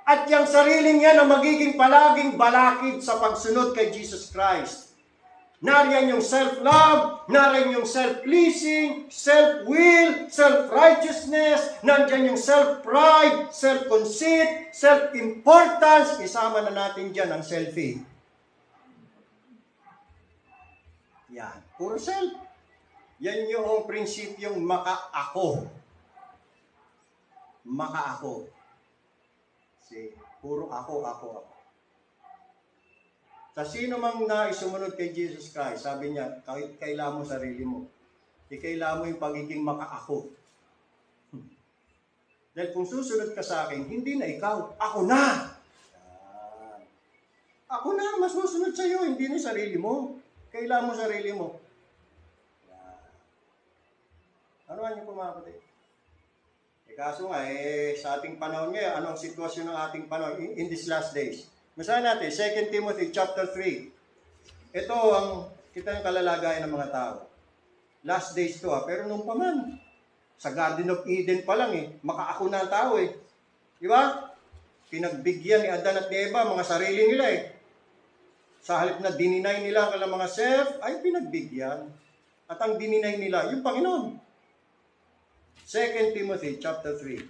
[SPEAKER 3] At yung sariling yan ang magiging palaging balakid sa pagsunod kay Jesus Christ. Nariyan yung self-love, nariyan yung self-pleasing, self-will, self-righteousness, nandiyan yung self-pride, self-conceit, self-importance, isama na natin dyan ang selfie. Yan, puro self. Yan yung prinsipyong maka-ako. Maka-ako. See, puro ako. Sa sino mang nais sumunod kay Jesus Christ, sabi niya, kaila mo sarili mo. Ikaila mo yung pagiging makaako. Dahil kung susunod ka sa akin, hindi na ikaw, ako na! Yan. Ako na, mas susunod sa iyo, hindi na sarili mo. Kaila mo sarili mo. Yan. Ano nga yung pumapatin? Kaso nga, sa ating panahon ngayon, ano ang sitwasyon ng ating panahon in these last days? Masahin natin, 2 Timothy chapter 3. Ito ang kita yung kalalagayan ng mga tao. Last days to pero nung pa man, sa Garden of Eden pa lang makaako na ang tao Di ba? Pinagbigyan ni Adan at ni Eva, mga sarili nila Sa halip na dininay nila ang kanilang mga self, ay pinagbigyan. At ang dininay nila, yung Panginoon. 2 Timothy chapter 3.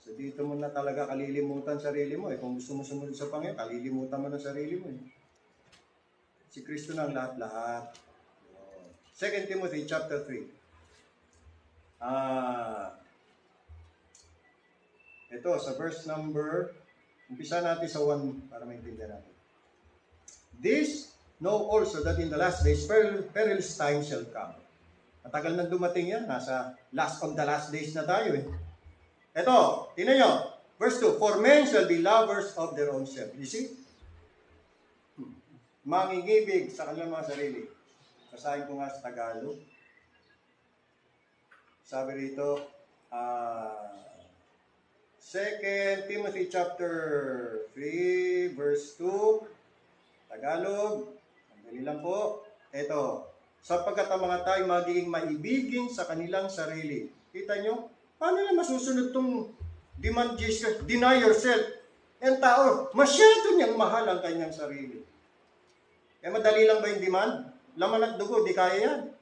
[SPEAKER 3] So dito mo na talaga kalilimutan sarili mo Kung gusto mo sumunod sa Panginoon, kalilimutan mo na sarili mo Si Kristo na ang lahat-lahat. 2 Timothy chapter 3. Ito, sa verse number, umpisa natin sa 1 para maintindihan natin. This know also that in the last days perilous times shall come. Matagal na dumating yan. Nasa last of the last days na tayo Ito, tingnan nyo. Verse 2, for men shall be lovers of their own self. You see? Mangingibig sa kanilang mga sarili. Basahin ko nga sa Tagalog. Sabi rito, 2 Timothy chapter 3, verse 2, Tagalog. Dali lang po. Ito, sapagkat ang mga tayo magiging maibigin sa kanilang sarili. Kita nyo? Paano na masusunod itong demand Jesus? Deny yourself. Ang tao, masyado niyang mahal ang kanyang sarili. Madali lang ba yung demand? Laman at dugo, di kaya yan.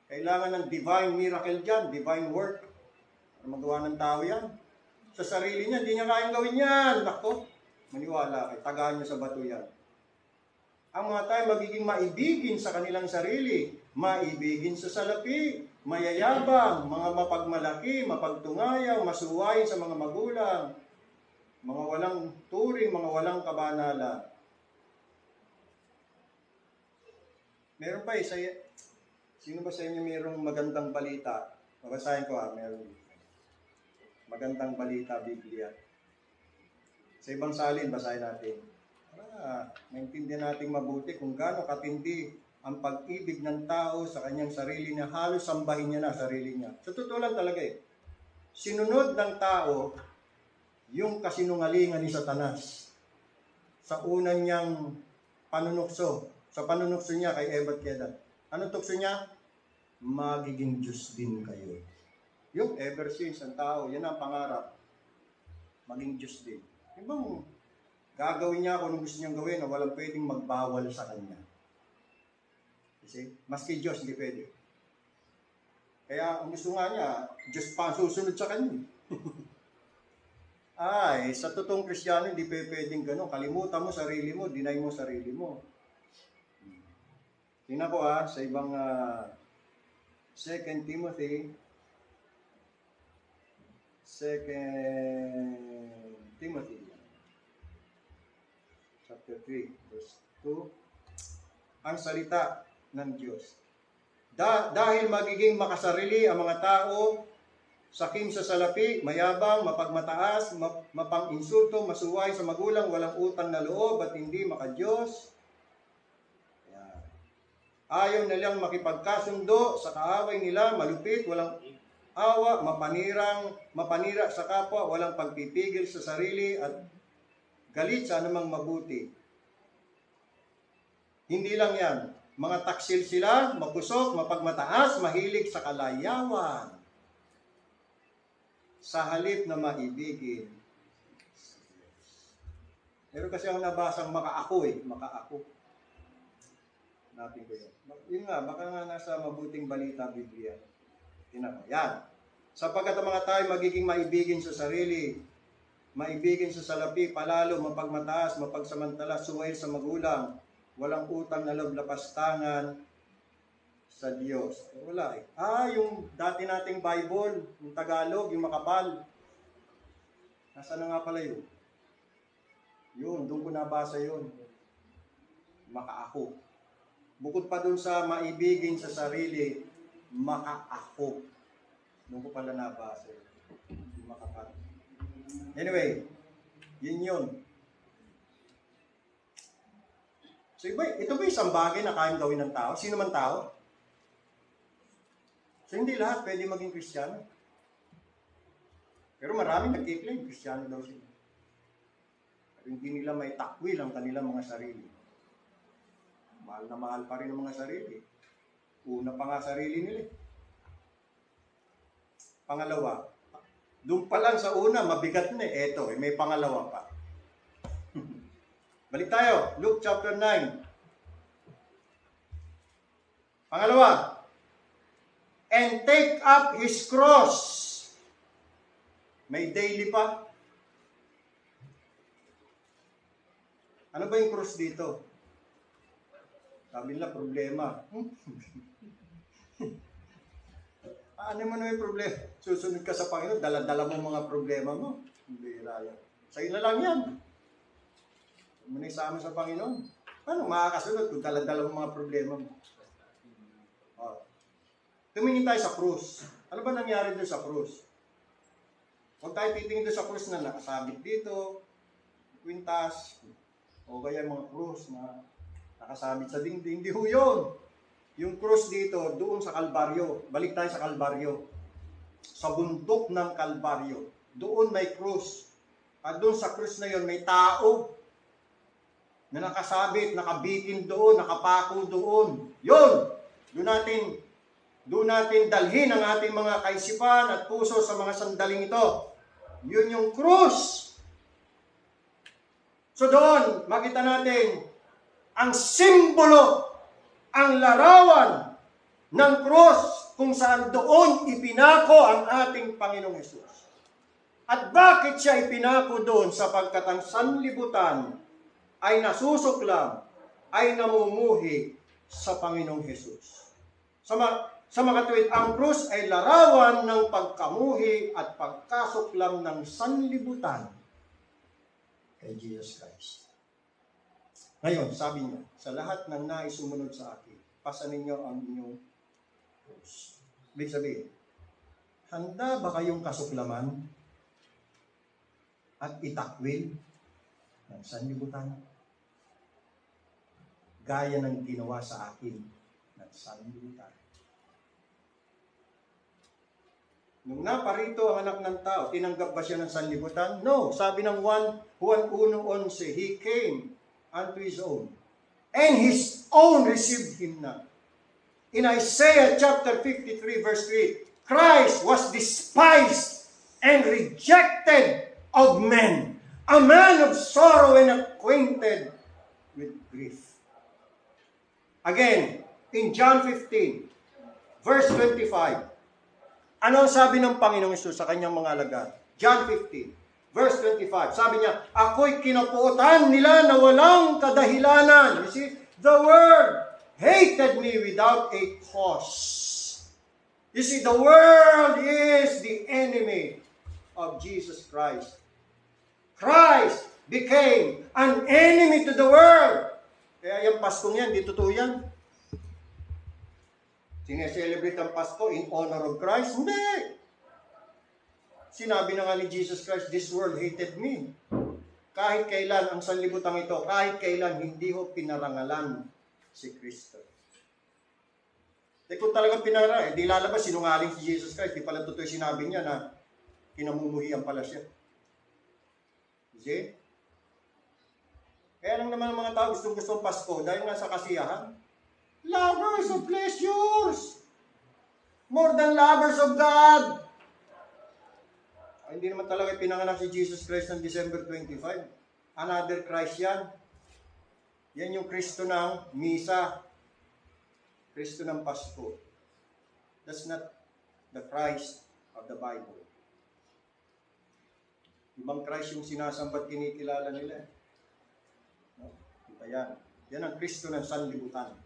[SPEAKER 3] Kailangan ng divine miracle dyan, divine work. Para magawa ng tao yan. Sa sarili niya, hindi niya kayang gawin yan. Nako, maniwala kayo. Tagaan niyo sa bato yan. Ang mga tayo magiging maibigin sa kanilang sarili, maibigin sa salapi, mayayabang, mga mapagmalaki, mapagtungayaw, masuwayin sa mga magulang, mga walang turing, mga walang kabanalan. Meron pa sino ba sa inyo mayroong magandang balita? Babasahin ko meron. Magandang balita, Biblia. Sa ibang salin, basahin natin. Maintindihan natin mabuti kung gaano katindi ang pag-ibig ng tao sa kanyang sarili niya, halos sambahin niya na sarili niya. Sa totoo lang talaga sinunod ng tao yung kasinungalingan ni Satanas sa unang niyang panunukso, sa panunukso niya kay Eva at Kedan. Anong tukso niya? Magiging Diyos din kayo. Yung ever since ang tao, yan ang pangarap, maging Diyos din. Ibang gagawin niya kung gusto niyang gawin na walang pwedeng magbawal sa kanya. Kasi, maski Diyos, hindi pwede. Kaya, ang gusto nga niya, Diyos pa ang susunod sa kanya. Sa totoong Kristiyano, hindi pwedeng gano'n. Kalimutan mo sarili mo, deny mo sarili mo. Tingnan ko sa ibang 2 Timothy chapter 3, verse 2. Ang salita ng Diyos. Dahil magiging makasarili ang mga tao, sakim sa salapi, mayabang, mapagmataas, mapang-insulto, masuway sa magulang, walang utang na loob at hindi makadiyos. Ayaw nilang makipagkasundo sa kaaway nila, malupit, walang awa, mapanira sa kapwa, walang pagpipigil sa sarili at galit sa anumang mabuti. Hindi lang yan. Mga taksil sila, mapusok, mapagmataas, mahilig sa kalayawan. Sa halip na maibigin. Meron kasi ang nabasang makaako makaako. Natin ko yun. Yun nga, baka nga nasa mabuting balita, Biblia. Tingnan mo. Yan. Sapagkat ang mga tayo magiging maibigin sa sarili, maibigin sa salapi, palalo, mapagmataas, mapagsamantala, suwail sa magulang, walang utang na loob, lapastangan sa Diyos. Wala yung dati nating Bible, yung Tagalog, yung makapal. Nasaan na nga pala yun? Yun, doon ko nabasa yun. Makaako. Bukod pa doon sa maibigin sa sarili, makaako. Doon ko pala nabasa yun. Makaka. Anyway, yun yun. So, ito ba isang bagay na kayang gawin ng tao? Sino man tao? So, hindi lahat pwede maging Kristiyano. Pero maraming nagkiklaim, Kristiyano daw sila. Pero hindi nila may takwil ang kanilang mga sarili. Mahal na mahal pa rin ang mga sarili. Una pa nga sarili nila. Pangalawa, doon pa lang sa una, mabigat na eh. Eto, may pangalawa pa. Balik tayo, Luke chapter 9. Pangalawa, and take up his cross. May daily pa. Ano ba yung cross dito? Sabi nila, problema. Ano mo na yung problema? Susunod ka sa Panginoon, dala-dala mo mga problema mo. Hindi yan. Sa'yo na lang yan. Muna isama sa Panginoon. Paano makakasunod kung dala-dala mo mga problema mo? Tumingin tayo sa krus. Ano ba nangyari doon sa krus? Huwag tayo titingin doon sa krus na nakasabit dito, kwintas, o kaya mga krus na nakasabit sa dingding. Hindi ho yun. Yung krus dito, doon sa Kalbaryo. Balik tayo sa Kalbaryo. Sa bundok ng Kalbaryo. Doon may krus. At doon sa krus na yun, may tao na nakasabit, nakabitin doon, nakapako doon. Yun! Doon natin dalhin ang ating mga kaisipan at puso sa mga sandaling ito. Yun yung krus. So doon, makita natin ang simbolo, ang larawan ng krus kung saan doon ipinako ang ating Panginoong Hesus. At bakit siya ipinako doon? Sapagkat ang sanlibutan ay nasusuklam, ay namumuhi sa Panginoong Hesus. Sa makatuwid, ang krus ay larawan ng pagkamuhi at pagkasuklam ng sanlibutan kay Jesus Christ. Ngayon, sabi niya, sa lahat ng nais sumunod sa akin, pasanin niyo ang inyong krus. Ibig sabihin, handa ba kayong kasuklaman at itakwil ng sanlibutan? Gaya ng ginawa sa akin ng sanlibutan. Nung naparito ang anak ng tao, tinanggap ba siya ng sanlibutan? No. Sabi ng Juan 1:11, he came unto his own, and his own received him not. In Isaiah chapter 53 verse 3, Christ was despised and rejected of men, a man of sorrow and acquainted with grief. Again, in John 15, verse 25, ano ang sabi ng Panginoong Hesus sa kanyang mga alagad? John 15, verse 25, sabi niya, ako'y kinapuutan nila na walang kadahilanan. You see, the world hated me without a cause. You see, the world is the enemy of Jesus Christ. Christ became an enemy to the world. Kaya yung Paskong yan, di totoo yan. Sineselebrate ang Pasko in honor of Christ? Hindi. Sinabi na nga ni Jesus Christ, this world hated me. Kahit kailan ang sanlibutan ito, kahit kailan hindi ho pinarangalan si Kristo. Kung talagang pinara, di lalabas sinungaling si Jesus Christ, di pala totoo sinabi niya na kinamumuhian pala siya. See? Kaya lang naman ang mga tao gustong Pasko dahil nga sa kasiyahan. Lovers of pleasures more than lovers of God. Ay, hindi naman talaga pinanganak si Jesus Christ ng December 25. Another Christ yan. Yan yung Kristo ng Misa. Kristo ng Pasko. That's not the Christ of the Bible. Ibang Christ yung sinasambat kinikilala nila. No? Iba yan. Yan ang Kristo ng sanlibutan.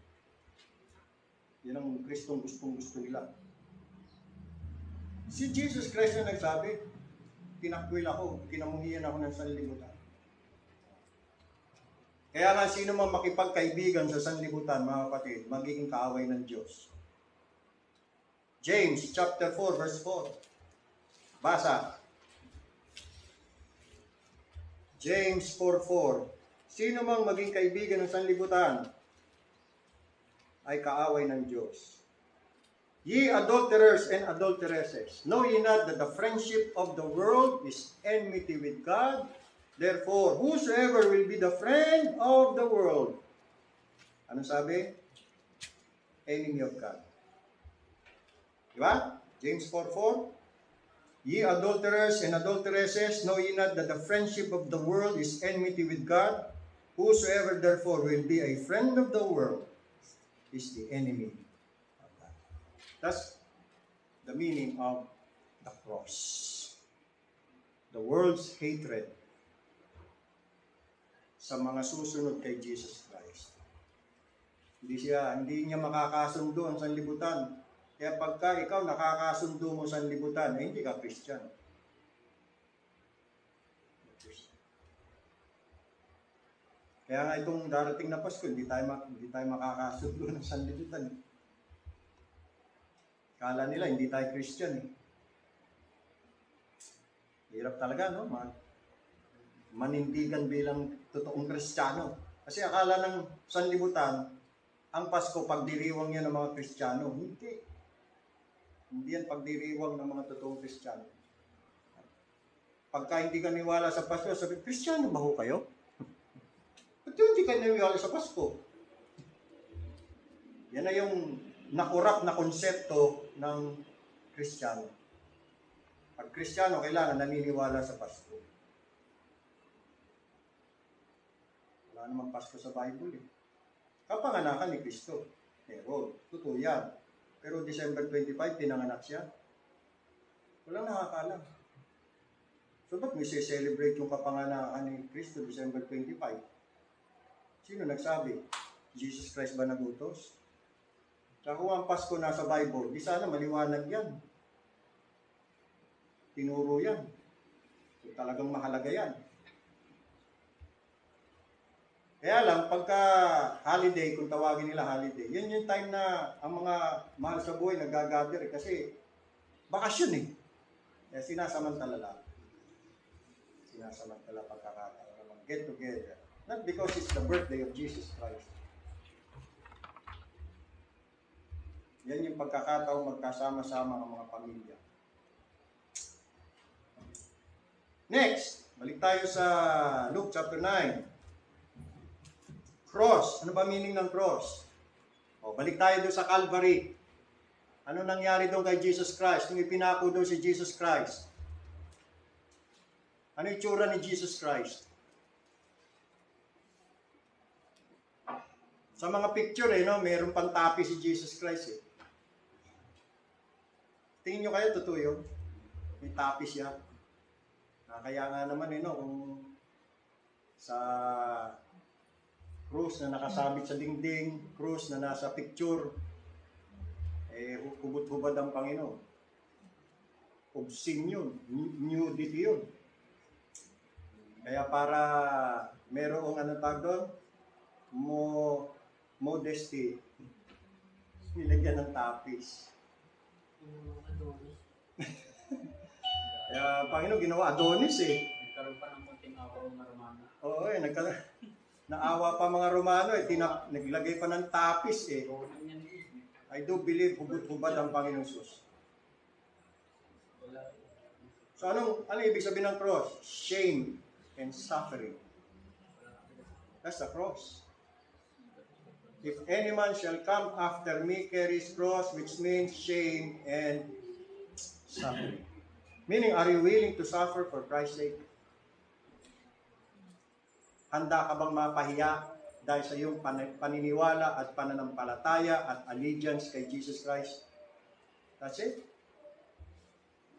[SPEAKER 3] Yan ang Kristong gustong-gusto nila. Si Jesus Christ na nagsabi, tinakwil ako, kinamuhian ako ng sanlibutan. Kaya nga, sino man makipagkaibigan sa sanlibutan, mga kapatid, magiging kaaway ng Diyos. James chapter 4, verse 4. Basa. James 4:4. Sino mang maging kaibigan ng sanlibutan ay kaaway ng Diyos. Ye adulterers and adulteresses, know ye not that the friendship of the world is enmity with God? Therefore, whosoever will be the friend of the world, ano sabi? Enemy of God. Diba? James 4:4. Ye adulterers and adulteresses, know ye not that the friendship of the world is enmity with God? Whosoever therefore will be a friend of the world is the enemy of God. That's the meaning of the cross. The world's hatred sa mga susunod kay Jesus Christ. Hindi niya makakasundo ang sanlibutan. Kaya pagka ikaw nakakasundo mo sa sanlibutan, hindi ka Christian. Kaya nga itong darating na Pasko, hindi tayo makakasundo ng sanlibutan. Kala nila, hindi tayo Christian. Hirap talaga, no? Manindigan bilang totoong Kristiyano. Kasi akala ng sanlibutan, ang Pasko, pagdiriwang yan ng mga Kristiyano. Hindi. Hindi yan pagdiriwang ng mga totoong Kristiyano. Pagka hindi ka niwala sa Pasko, sabi, Kristiyano ba ho kayo? Ba't hindi ka niwala sa Pasko? Yan na yung nakurap na konsepto ng Kristiyano. Pag Kristiyano, kailangan naniniwala sa Pasko. Wala namang Pasko sa Bible eh. Kapanganakan ni Kristo. Meron. Totoo yan. Pero December 25, pinanganak siya. Walang nakakaalam. So, ba't may celebrate yung kapanganakan ni Kristo December 25? Sino nagsabi? Jesus Christ ba nagutos? Tsaka kung ang Pasko nasa Bible, di sana maliwanag yan. Tinuro yan. So, talagang mahalaga yan. Kaya lang, pagka holiday, kung tawagin nila holiday, yan yung time na ang mga mahal sa buhay nagagather kasi bakasyon eh. Kaya sinasamantala lang. Sinasamantala pagkakataon. Get together. Not because it's the birthday of Jesus Christ. Yan yung pagkakataon magkasama-sama ang mga pamilya. Next, balik tayo sa Luke chapter 9. Cross. Ano ba meaning ng cross? Balik tayo doon sa Calvary. Ano nangyari doon kay Jesus Christ? Nung ipinako doon si Jesus Christ. Ano yung tsura ni Jesus Christ? Sa mga picture mayroon pang tapi si Jesus Christ Tingin nyo kaya totoo yun? May tapi siya. Kaya nga naman kung sa krus na nakasabit sa dingding, krus na nasa picture, hubot-hubad ang Panginoon. Obscene yun, nudity yun. Kaya para merong tawag doon, modesty, nilagyan ng tapis. Kaya Panginoon ginawa Adonis
[SPEAKER 1] Nagkaroon pa ng munting awa ng mga Romano.
[SPEAKER 3] Oo naawa pa mga Romano naglagay pa ng tapis I do believe hubot-hubad ang Panginoon Jesus. So ano ibig sabihin ng cross? Shame and suffering. That's the cross. If any man shall come after me, carry his cross, which means shame and suffering. Meaning, are you willing to suffer for Christ's sake? Handa ka bang mapahiya dahil sa iyong paniniwala at pananampalataya at allegiance kay Jesus Christ? That's it.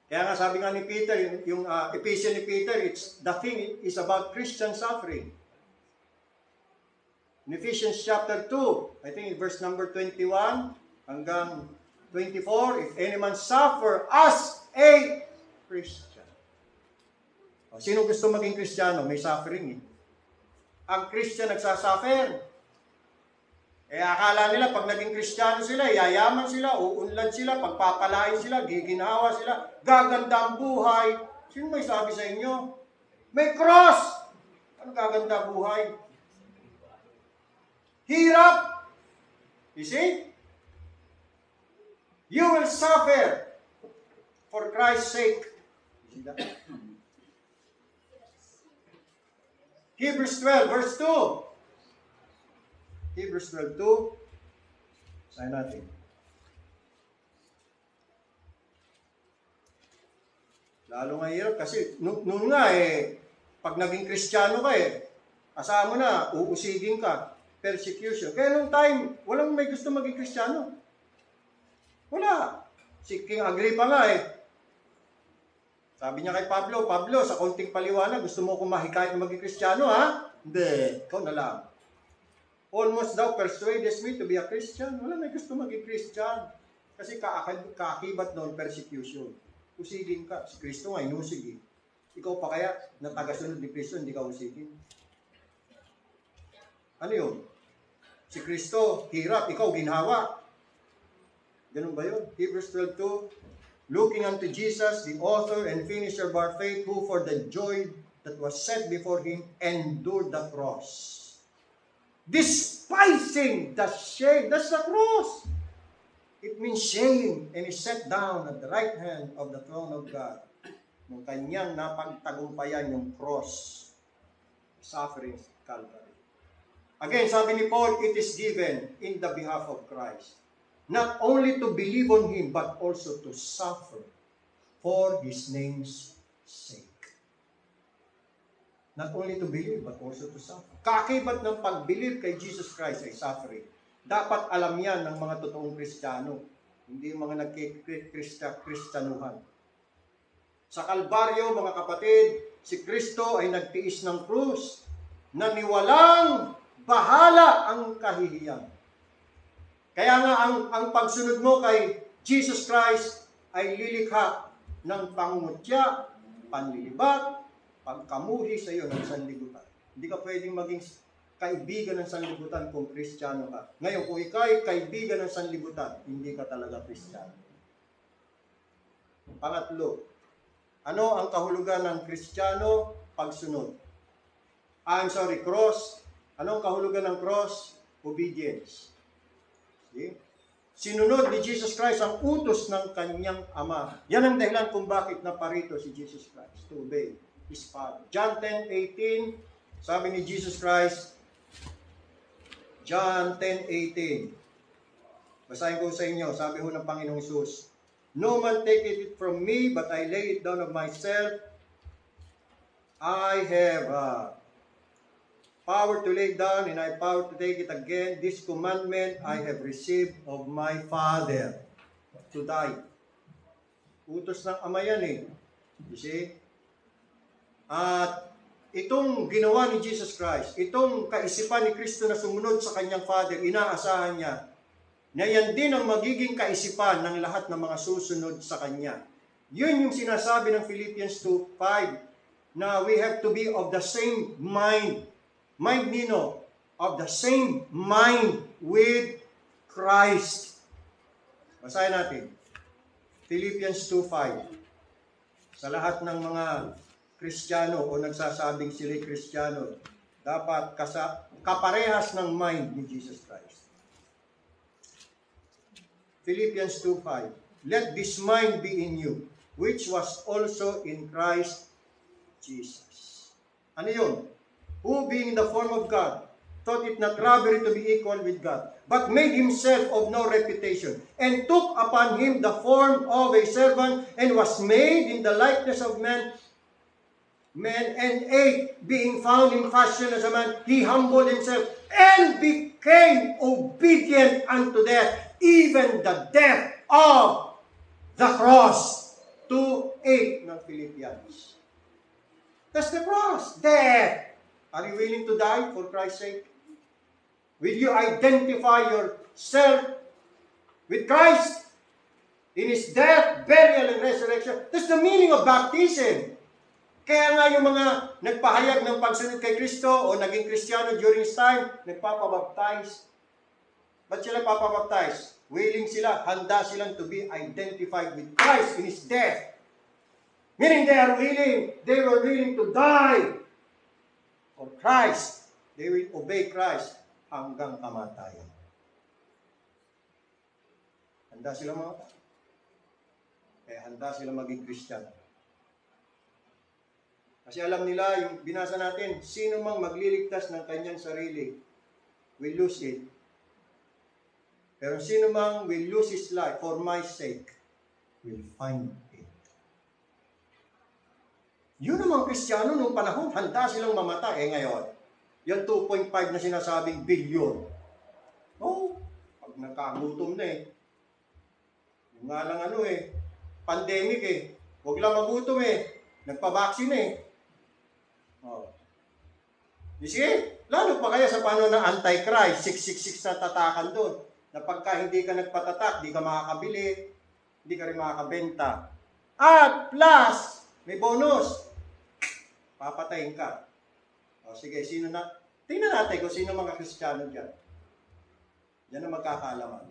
[SPEAKER 3] Kaya nga sabi nga ni Peter, yung Ephesians ni Peter, the thing is about Christian suffering. In Ephesians chapter 2, I think verse number 21 hanggang 24, if any man suffer as a Christian. Sino gusto maging Kristiyano? May suffering eh. Ang Christian nagsasuffer. Akala nila pag naging Kristiyano sila, yayaman sila, uunlad sila, pagpapalain sila, giginhawa sila, gaganda ang buhay. Sino may sabi sa inyo? May cross! Ano gaganda ang buhay? Hirap! You see? You will suffer for Christ's sake. You see that? Hebrews 12, verse 2. Hebrews 12:2. Sayin natin. Lalo nga hirap kasi noon nga pag naging Kristiyano ka asahan mo na, uusigin ka, persecution. Kaya nung time, walang may gusto maging Kristiyano. Wala. Si King Agrippa nga sabi niya kay Pablo, sa konting paliwanag, gusto mo akong mahikayat na maging Kristiyano, ha? Hindi, ikaw na lang. Almost thou persuadest me to be a Christian. Wala may gusto maging Christian. Kasi kaakibat noon, persecution. Usigin ka. Si Kristo nga, inusig. Ikaw pa kaya, na tagasunod ni Kristo, hindi ka usigin. Ano yun? Si Kristo, hirap. Ikaw, ginhawa. Ganun ba yun? Hebrews 12:2. Looking unto Jesus, the author and finisher of our faith, who for the joy that was set before him, endured the cross. Despising the shame. That's the cross. It means shame, and is set down at the right hand of the throne of God. Nung kanyang napagtagumpayan yung cross, suffering Calvary. Again, sabi ni Paul, it is given in the behalf of Christ. Not only to believe on Him, but also to suffer for His name's sake. Not only to believe, but also to suffer. Kaakibat ng pag-believe kay Jesus Christ ay suffering. Dapat alam yan ng mga totoong Kristiyano, hindi yung mga nagkikristanuhan. Sa Kalbaryo, mga kapatid, si Kristo ay nagtiis ng krus na niwalang bahala ang kahihiyan. Kaya nga ang pagsunod mo kay Jesus Christ ay lilikha ng pangungutya, panlilibat, pagkamuhi sa iyo ng sanlibutan. Hindi ka pwedeng maging kaibigan ng sanlibutan kung Kristiyano ka. Ngayon, kung ikaw ay kaibigan ng sanlibutan, hindi ka talaga Kristiyano. Pangatlo, ano ang kahulugan ng Kristiyano? Pagsunod. Cross. Ano ang kahulugan ng cross? Obedience. See? Sinunod ni Jesus Christ ang utos ng kanyang Ama. Yan ang dahilan kung bakit naparito si Jesus Christ, to obey His Father. John 10:18, sabi ni Jesus Christ, John 10:18. Basahin ko sa inyo, sabi ho ng Panginoong Hesus, no man take it from me, but I lay it down of myself. I have power to lay down, and I have power to take it again. This commandment I have received of my Father, to die. Utos ng Ama yan You see? At itong ginawa ni Jesus Christ, itong kaisipan ni Kristo na sumunod sa kanyang Father, inaasahan niya na yan din ang magiging kaisipan ng lahat ng mga susunod sa kanya. Yun yung sinasabi ng Philippians 2:5 na we have to be of the same mind. Mind nino, of the same mind with Christ. Basahin natin. Philippians 2:5. Sa lahat ng mga Kristiyano o nagsasabing sila'y Kristiyano, dapat kaparehas ng mind ni Jesus Christ. Philippians 2:5. Let this mind be in you, which was also in Christ Jesus. Ano yun? Who being in the form of God, thought it not robbery to be equal with God, but made himself of no reputation, and took upon him the form of a servant, and was made in the likeness of men, and ate, being found in fashion as a man, he humbled himself, and became obedient unto death, even the death of the cross. 2:8 ng Philippians. That's the cross. Death. Are you willing to die for Christ's sake? Will you identify yourself with Christ in His death, burial, and resurrection? That's the meaning of baptism. Kaya nga yung mga nagpahayag ng pagsunod kay Kristo o naging Kristiyano during this time, nagpapabaptize. Ba't sila papabaptize? Willing sila, handa silang to be identified with Christ in His death. Meaning they were willing to die for Christ. They will obey Christ hanggang kamatayan. Handa sila mamatay. Kaya handa sila maging Christian. Kasi alam nila, yung binasa natin, sino mang magliligtas ng kanyang sarili will lose it. Pero sino mang will lose his life for my sake will find it. Yun namang Kristiyano nung panahon, handa silang mamatay. Ngayon, yung 2.5 na sinasabing bilyon. Oh, pag nakagutom na yung nga lang pandemic huwag lang magutom nagpabaksin Oh. You see? Lalo pa kaya sa panahon ng Antichrist, 666 na tatakan doon. Na pagka hindi ka nagpatatak, di ka makakabili, hindi ka rin makakabenta. At plus, may bonus. Papatayin ka. O sige, sino na? Tingnan natin kung sino mga Kristiyano dyan. Yan ang magkakalaman.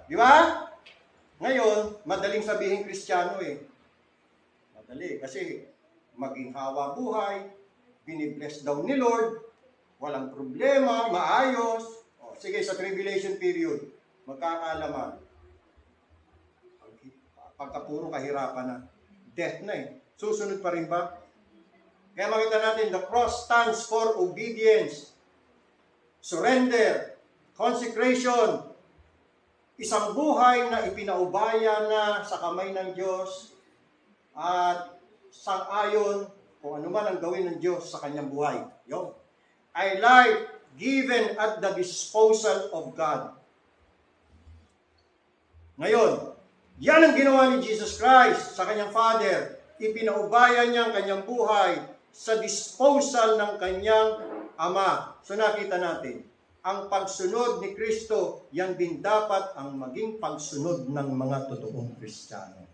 [SPEAKER 3] Di ba? Ngayon, madaling sabihin Kristiyano Madali. Kasi maging hawa buhay, binibless daw ni Lord, walang problema, maayos. O, sige, sa tribulation period, magkakalaman. Pagka puro kahirapan na, death na Susunod pa rin ba? Kaya makita natin, the cross stands for obedience, surrender, consecration, isang buhay na ipinaubaya na sa kamay ng Diyos at sang-ayon kung ano man ang gawin ng Diyos sa kanyang buhay. Yun. A life given at the disposal of God. Ngayon, yan ang ginawa ni Jesus Christ sa kanyang Father. Ipinaubaya niya ang kanyang buhay sa disposal ng kanyang Ama. So nakita natin, ang pagsunod ni Kristo, yan din dapat ang maging pagsunod ng mga totoong Kristiyano.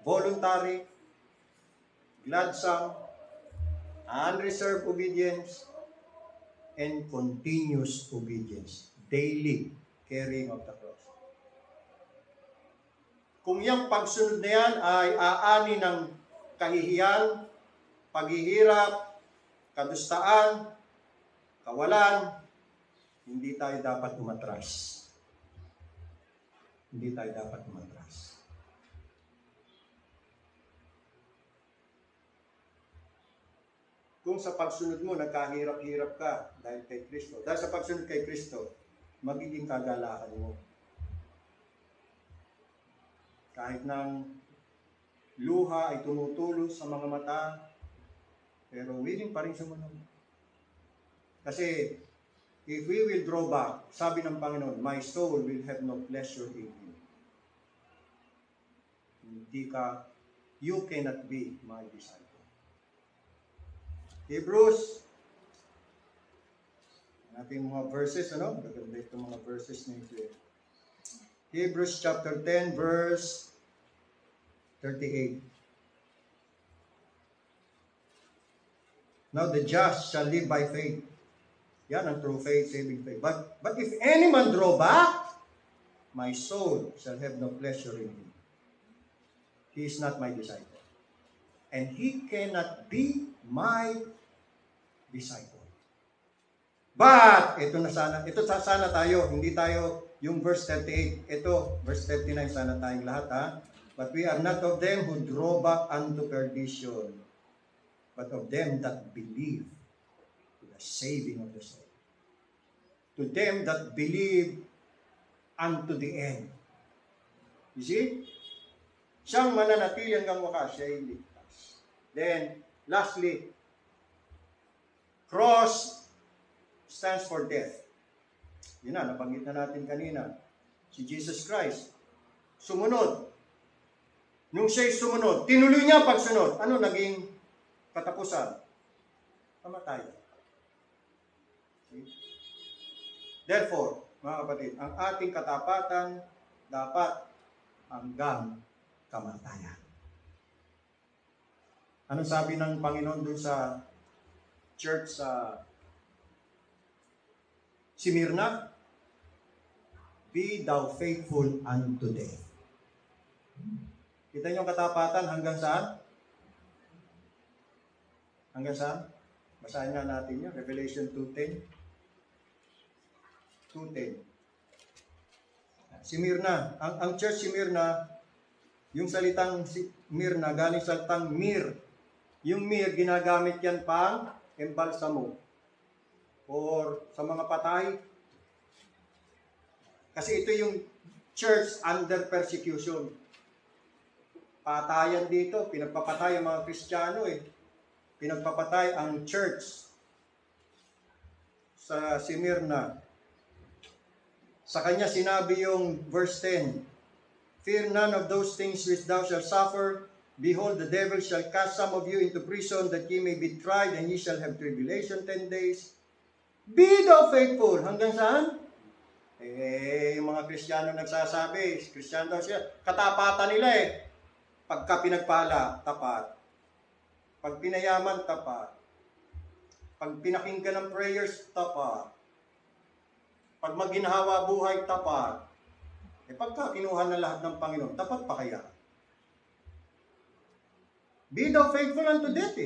[SPEAKER 3] Voluntary, gladsome, unreserved obedience, and continuous obedience. Daily carrying of the cross. Kung yung pagsunod na yan ay aani ng kahihiyan, paghihirap, kadustaan, kawalan, hindi tayo dapat umatras. Hindi tayo dapat umatras. Kung sa pagsunod mo, nagkahirap-hirap ka dahil kay Kristo. Dahil sa pagsunod kay Kristo, magiging kagalakan mo. Kahit nang luha ay tumutulo sa mga mata, pero willing pa rin sumunod. Kasi, if we will draw back, sabi ng Panginoon, my soul will have no pleasure in you. You cannot be my disciple. Hebrews, natin mga verses, Gaganda itong mga verses nito Hebrews chapter 10, verse 38. Now the just shall live by faith. Yan ang true faith, saving faith. But if any man draw back, my soul shall have no pleasure in him. He is not my disciple. And he cannot be my disciple. But, ito sana tayo, hindi tayo yung verse 38. Ito, verse 39, sana tayong lahat But we are not of them who draw back unto perdition, but of them that believe to the saving of the soul. To them that believe unto the end. You see? Siyang mananatili hanggang wakas, siya ay ligtas. Then, lastly, cross stands for death. Yun na, nabanggit na natin kanina. Si Jesus Christ, sumunod. Nung siya'y sumunod, tinuloy niya pagsunod. Ano naging katapusan? Pamatay. Therefore, mga kapatid, ang ating katapatan dapat hanggang kamatayan. Anong sabi ng Panginoon dun sa church sa Smyrna? Be thou faithful unto death. Kita niyo ang katapatan hanggang saan? Hanggang saan? Basahin nga natin yun. Revelation 2:10. 2:10. Smyrna. Ang church Smyrna, yung salitang Smyrna, galing sa salitang mir. Yung mir, ginagamit yan pang embalsamo. Or sa mga patay. Kasi ito yung church under persecution. Patayan dito, pinagpapatay ang mga Kristiyano Pinagpapatay ang church sa Smyrna. Sa kanya sinabi yung verse 10, Fear none of those things which thou shalt suffer. Behold, the devil shall cast some of you into prison, that ye may be tried, and ye shall have tribulation 10 days. Be thou faithful. Hanggang saan? Yung mga Kristiyano nagsasabi, Kristiyano siya, katapatan nila Pagka pinagpala, tapat. Pag pinayaman, tapat. Pag pinakinggan ng prayers, tapat. Pag maginhawa buhay, tapat. Pagka kinuha na lahat ng Panginoon, tapat pa kaya? Be thou faithful unto death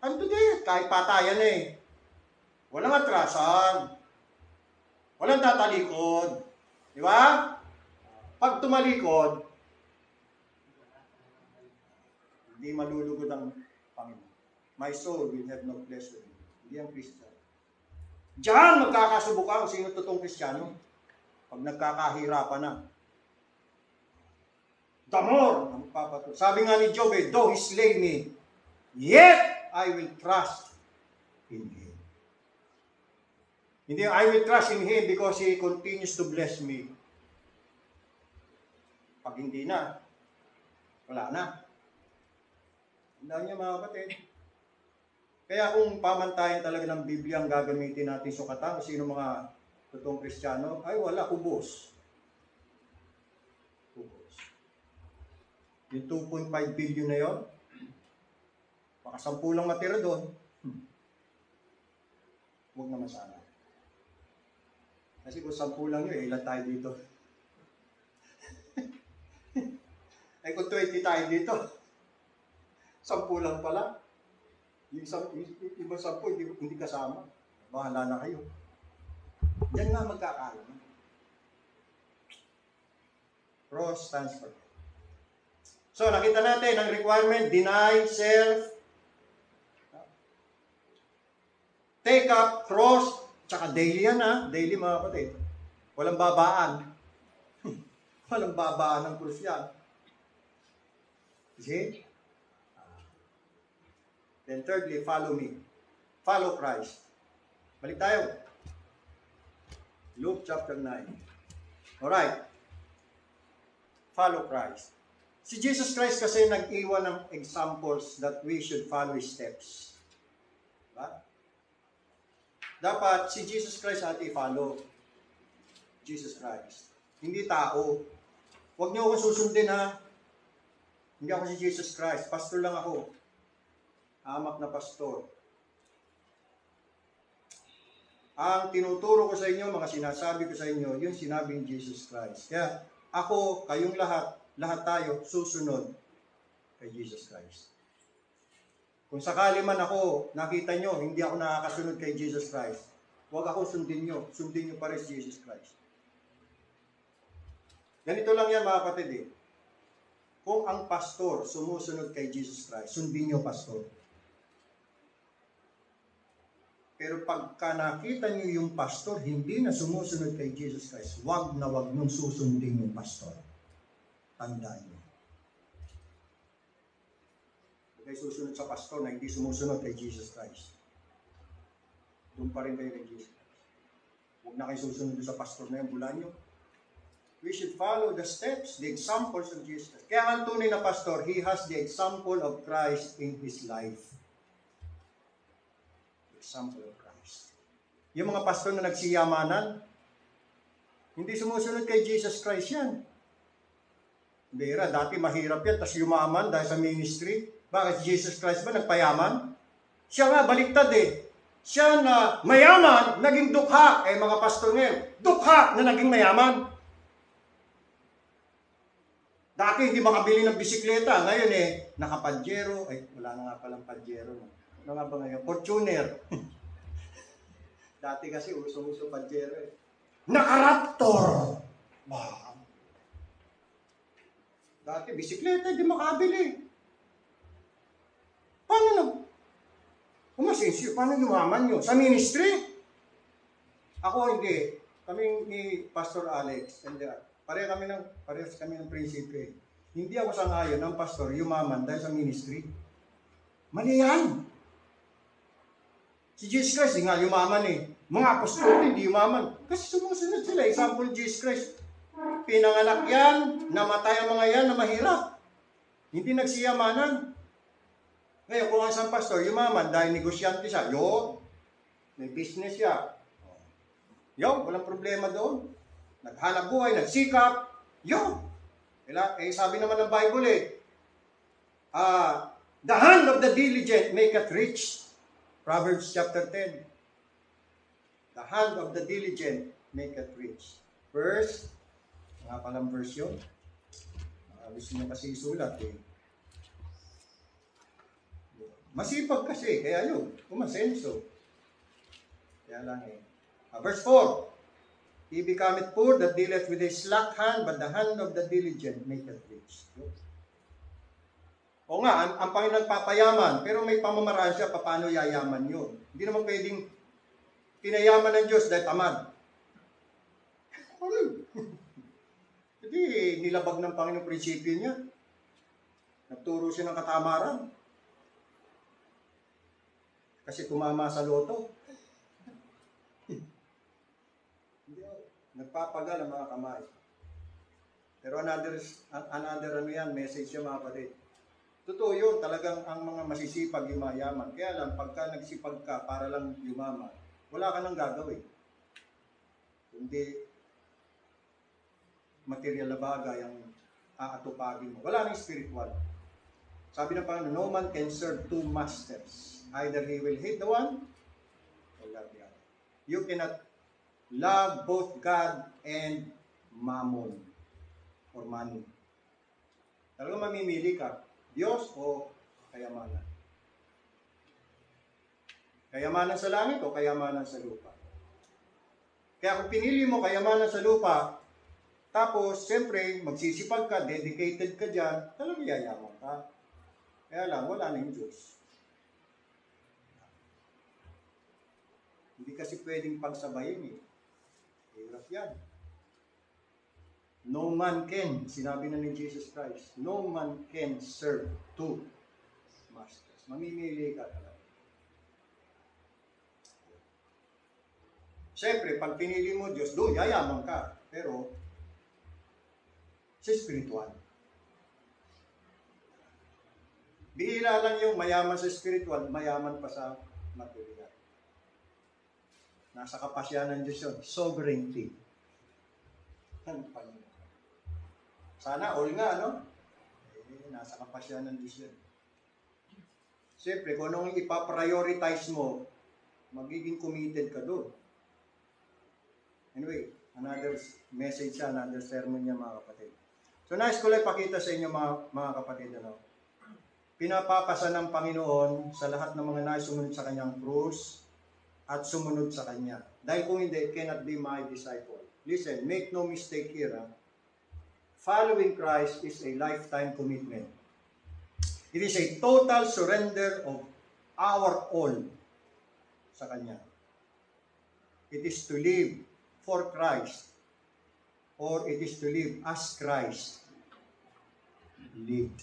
[SPEAKER 3] Unto death. Kahit patayan Walang atrasan. Walang tatalikod. Di ba? Pag tumalikod, hindi malulugod ang Panginoon. My soul will have no pleasure in you. Hindi ang Kristiyan. Diyan magkakasubukan kung sino totoong Kristiyano. Pag nagkakahirapan na. The more ang magpapatuloy. Sabi nga ni Job, though he slay me, yet I will trust in him. Hindi, I will trust in him because he continues to bless me. Pag hindi na, wala na. Tandaan niya mga kapatid. Kaya kung pamantayan talaga ng Biblia ang gagamitin natin sukatan, sino mga totoong Kristiyano, ay wala, kubos. Kubos. Yung 2.5 billion na yun, baka 10 lang matira doon. Huwag naman sana. Kasi kung 10 lang yun, ilan tayo dito? Ay kung 20 tayo dito, 10 lang pala. Yung ibang 10, hindi kasama. Bahala na kayo. Yan nga magkakaroon. Cross stands for. So, nakita natin ang requirement, deny self, take up, cross, tsaka daily yan daily mga kapatid. Walang babaan. Walang babaan ng cross yan. See? Then thirdly, follow me. Follow Christ. Balik tayo. Luke chapter 9. Alright. Follow Christ. Si Jesus Christ kasi nag-iwan ng examples that we should follow His steps. Diba? Dapat si Jesus Christ ating follow. Jesus Christ. Hindi tao. Huwag niyo akong susundin Hindi ako si Jesus Christ. Pastor lang ako. Hamak na pastor. Ang tinuturo ko sa inyo, mga sinasabi ko sa inyo, yung sinabi ni Jesus Christ. Kaya ako, kayong lahat tayo, susunod kay Jesus Christ. Kung sakali man ako, nakita nyo, hindi ako nakakasunod kay Jesus Christ, huwag ako sundin nyo pa rin si Jesus Christ. Ganito lang yan mga kapatid Kung ang pastor sumusunod kay Jesus Christ, sundin nyo pastor. Pero pagka nakita nyo yung pastor, hindi na sumusunod kay Jesus Christ, wag na wag nung susundin yung pastor. Tandaan nyo. Huwag kayo susunod sa pastor na hindi sumusunod kay Jesus Christ. Doon pa rin kayo kay Jesus Christ. Huwag na kayo susunod sa pastor na yung bulan nyo. We should follow the steps, the examples of Jesus Christ. Kaya ang tunay na pastor, he has the example of Christ in his life. Example of Christ. Yung mga pastor na nagsiyamanan, hindi sumusunod kay Jesus Christ yan. Bira, dati mahirap yan, tapos yumaman dahil sa ministry. Bakit Jesus Christ ba nagpayaman? Siya nga baliktad eh. Siya na mayaman, naging dukha. Mga pastor ngayon, dukha na naging mayaman. Dati hindi makabili ng bisikleta. Ngayon naka-Pajero. Wala na nga palang Pajero. Ano nga ba ngayon? Fortuner. Dati kasi uso-uso Pajero Naka-Raptor. Wow. Dati bisikleta, hindi makabili. Paano na? Umasinsi, paano yumaman nyo? Sa ministry? Ako hindi. Kami ni Pastor Alex, parehas kami ng prinsipyo. Hindi ako sangayon ng pastor yumaman dahil sa ministry. Mali yan. Si Jesus Christ, nga yumaman Mga apostol hindi yumaman. Kasi sumusunod sila. Example, Jesus Christ. Pinanganak yan, namatay ang mga yan na mahirap. Hindi nagsiyamanan. Ngayon, kung ang isang pastor, yumaman dahil negosyante siya, may business siya. Walang problema doon. Naghanap buhay, nagsikap, sabi naman ng Bible the hand of the diligent maketh rich. Proverbs chapter 10. The hand of the diligent maketh rich. Verse, mga palang verse yun. Gusto niya kasi isulat Masipag kasi, kaya umasenso. Kaya lang Verse 4. He becometh poor that dealeth with a slack hand, but the hand of the diligent maketh rich. O nga, ang Panginoon papayaman, pero may pamamaraan siya, paano yayaman yun? Hindi naman pwedeng pinayaman ng Diyos dahil tamad. Hindi, nilabag ng Panginoon prinsipyo niya. Nagturo siya ng katamaran. Kasi tumama sa loto. Nagpapagal ang mga kamay. Pero another message siya mga kapatid. Totoo yun, talagang ang mga masisipag yumayaman. Kaya lang, pagka nagsipag ka para lang yumaman, wala ka nang gagawin. Kundi material na bagay ang aatupagin mo. Wala nang spiritual. Sabi ng Panginoon, no man can serve two masters. Either he will hate the one or love the other. You cannot love both God and mammon or money. Talagang mamimili ka, Diyos o kayamanan. Kayamanan sa langit o kayamanan sa lupa. Kaya kung pinili mo kayamanan sa lupa, tapos siyempre magsisipag ka, dedicated ka dyan, talagang yayaman ka. Kaya lang, wala na yung Diyos. Hindi kasi pwedeng pagsabayin Hirap yan. No man can, sinabi na ni Jesus Christ, no man can serve two masters. Mamimili ka talaga. Siyempre, pag pinili mo Diyos, doon, yayaman ka. Pero, sa spiritual. Bihira lang yung mayaman sa spiritual, mayaman pa sa material. Nasa kapasyanan ng Diyos yun. Sovereignty. Sana all nga, nasa kapasyanan ng Diyos yun. Siyempre, kung anong ipaprioritize mo, magiging committed ka doon. Anyway, another message siya, another sermon niya mga kapatid. So, nais ko lang ipakita sa inyo mga kapatid, pinapapasa ng Panginoon sa lahat ng mga nais sumunod sa kanyang krus at sumunod sa kanya. Dahil kung hindi, cannot be my disciple. Listen, make no mistake here. Following Christ is a lifetime commitment. It is a total surrender of our all sa kanya. It is to live for Christ or it is to live as Christ lived.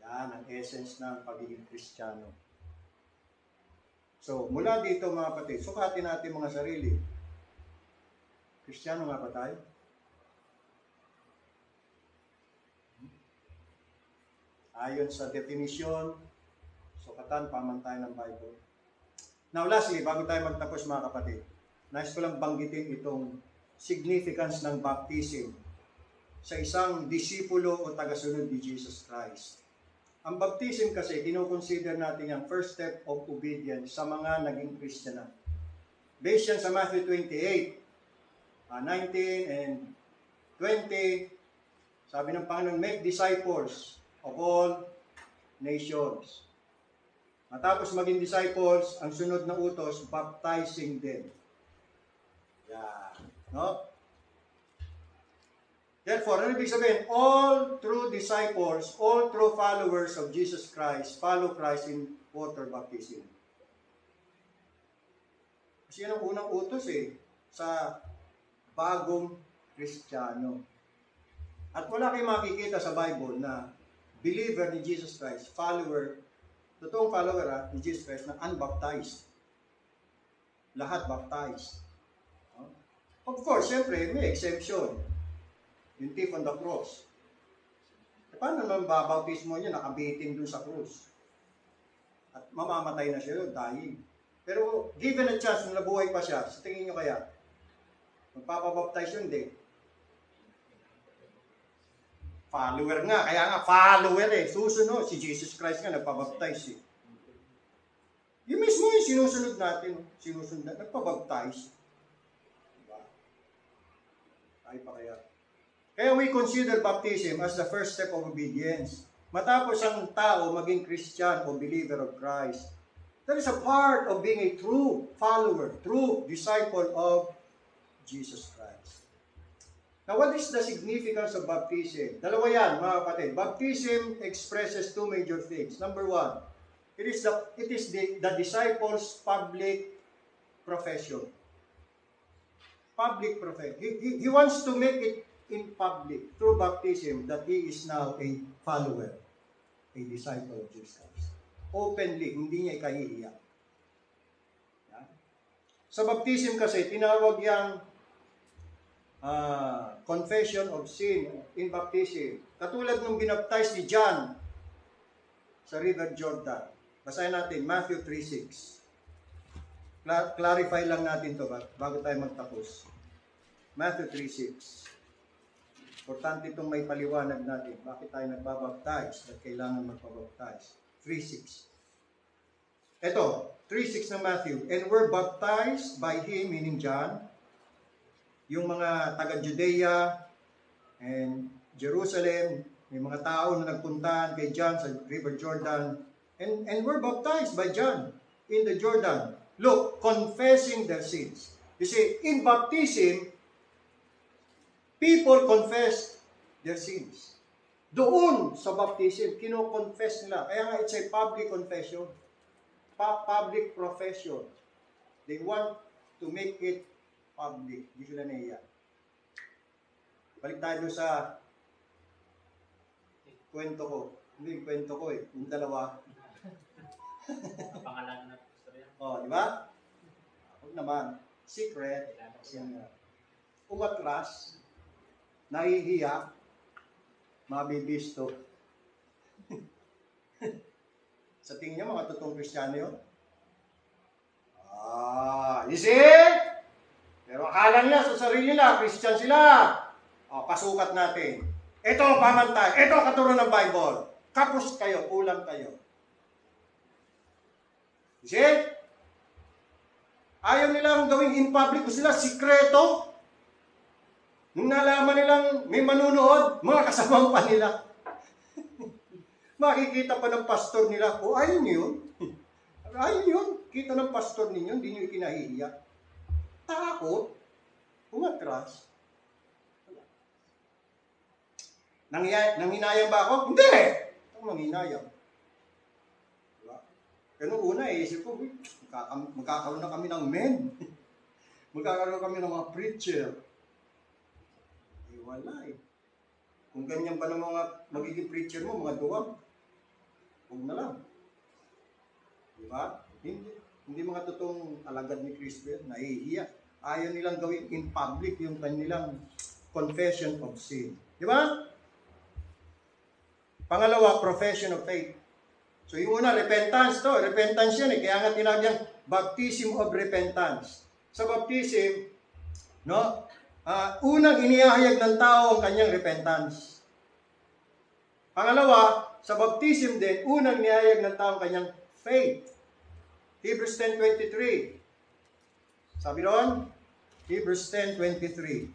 [SPEAKER 3] Yan ang essence ng pagiging Kristiyano. So, mula dito mga kapatid, sukatin natin mga sarili. Kristiyano nga ba tayo? Ayon sa definition, sukatan, pamantayan ng Bible. Now lastly, bago tayo magtapos mga kapatid, nais ko lang banggitin itong significance ng baptism sa isang disipulo o tagasunod ni Jesus Christ. Ang baptism kasi, kinukonsider natin yung first step of obedience sa mga naging Christian na. Based yan sa Matthew 28, 19 and 20, sabi ng Panginoon, make disciples of all nations. Matapos maging disciples, ang sunod na utos, baptizing them. Yan. No? Therefore, ano ibig sabihin? All true disciples, all true followers of Jesus Christ, follow Christ in water baptism. Kasi yan ang unang utos sa bagong Kristiyano. At wala kayong makikita sa Bible na believer ni Jesus Christ, follower, totoong follower ni Jesus Christ na unbaptized. Lahat baptized. Of course, siyempre, may exemption. Yung thief on the cross. E paano naman babautismo niya nakabitin dun sa cross? At mamamatay na siya doon, dying. Pero given a chance na nabuhay pa siya, sa tingin nyo kaya, magpapabaptize yun, hindi. Follower nga, kaya nga follower susunod. Si Jesus Christ nga nagpabaptize Yung mismo yung sinusunod natin, nagpabaptize. Diba? Ay pa kaya. Kaya we consider baptism as the first step of obedience. Matapos ang tao maging Christian o believer of Christ, that is a part of being a true follower, true disciple of Jesus Christ. Now, what is the significance of baptism? Dalawa yan, mga kapatid. Baptism expresses two major things. Number one, it is the disciples' public profession. Public profession. He wants to make it in public, through baptism, that he is now a follower, a disciple of Jesus Christ. Openly, hindi niya ikahihiya. Yan. Sa baptism kasi, tinawag yang confession of sin in baptism. Katulad nung binaptize ni John sa River Jordan. Basahin natin, Matthew 3:6. Clarify lang natin to bago tayo magtapos. Matthew 3:6. Importante itong may paliwanag natin. Bakit tayo nagbabaptize at kailangan magpabaptize? 3:6. Ito, 3:6 ng Matthew. And were baptized by him, meaning John, yung mga taga-Judea and Jerusalem, may mga tao na nagpuntahan kay John sa River Jordan, and were baptized by John in the Jordan. Look, confessing their sins. You see, in baptism, people confess their sins. Doon sa baptism, kino-confess nila. Kaya nga, it's a public confession. Public profession. They want to make it public. Hindi sila nahiya. Balik tayo sa kwento ko. Hindi yung kwento ko yung dalawa.
[SPEAKER 1] Pangalan na pastor yan.
[SPEAKER 3] Di ba? Huwag naman. Secret. Umatras. Nahihiya. Mabibisto. Sa tingin niyo, mga totoong Kristiyano yun? You see? Pero akala nila sa sarili nila, Christian sila. Pasukat natin. Ito ang pamantay. Ito ang katuro ng Bible. Kapos kayo, kulang kayo. You see? Ayaw nilang gawing in public. Gusto nila sikreto. Nung nalaman nilang may manunood, mga kasamang pa nila. Makikita pa ng pastor nila, ayaw niyo yun. Ayaw yun. Kita ng pastor ninyo, hindi niyo ikinahihiya. Takot. Umatras. Nanghinayang ba ako? Hindi! Ang manghinayang. Diba? Pero nung una, isip ko, magkakaroon na kami ng men. Magkakaroon kami ng mga preacher. Wala Kung ganyan pa ng mga magiging preacher mo, mga duwag, huwag na lang. Diba? Hindi mga totoong alagad ni Kristo yan, nahihiya. Ayaw nilang gawin in public yung kanilang confession of sin. Diba? Pangalawa, profession of faith. So yung una, repentance to. Repentance yan Kaya nga tinawag yan, baptism of repentance. Sa baptism, Unang inihahayag ng tao ang kanyang repentance. Pangalawa, sa baptism din, unang inihahayag ng tao ang kanyang faith. Hebrews 10:23. Sabi doon, Hebrews 10:23.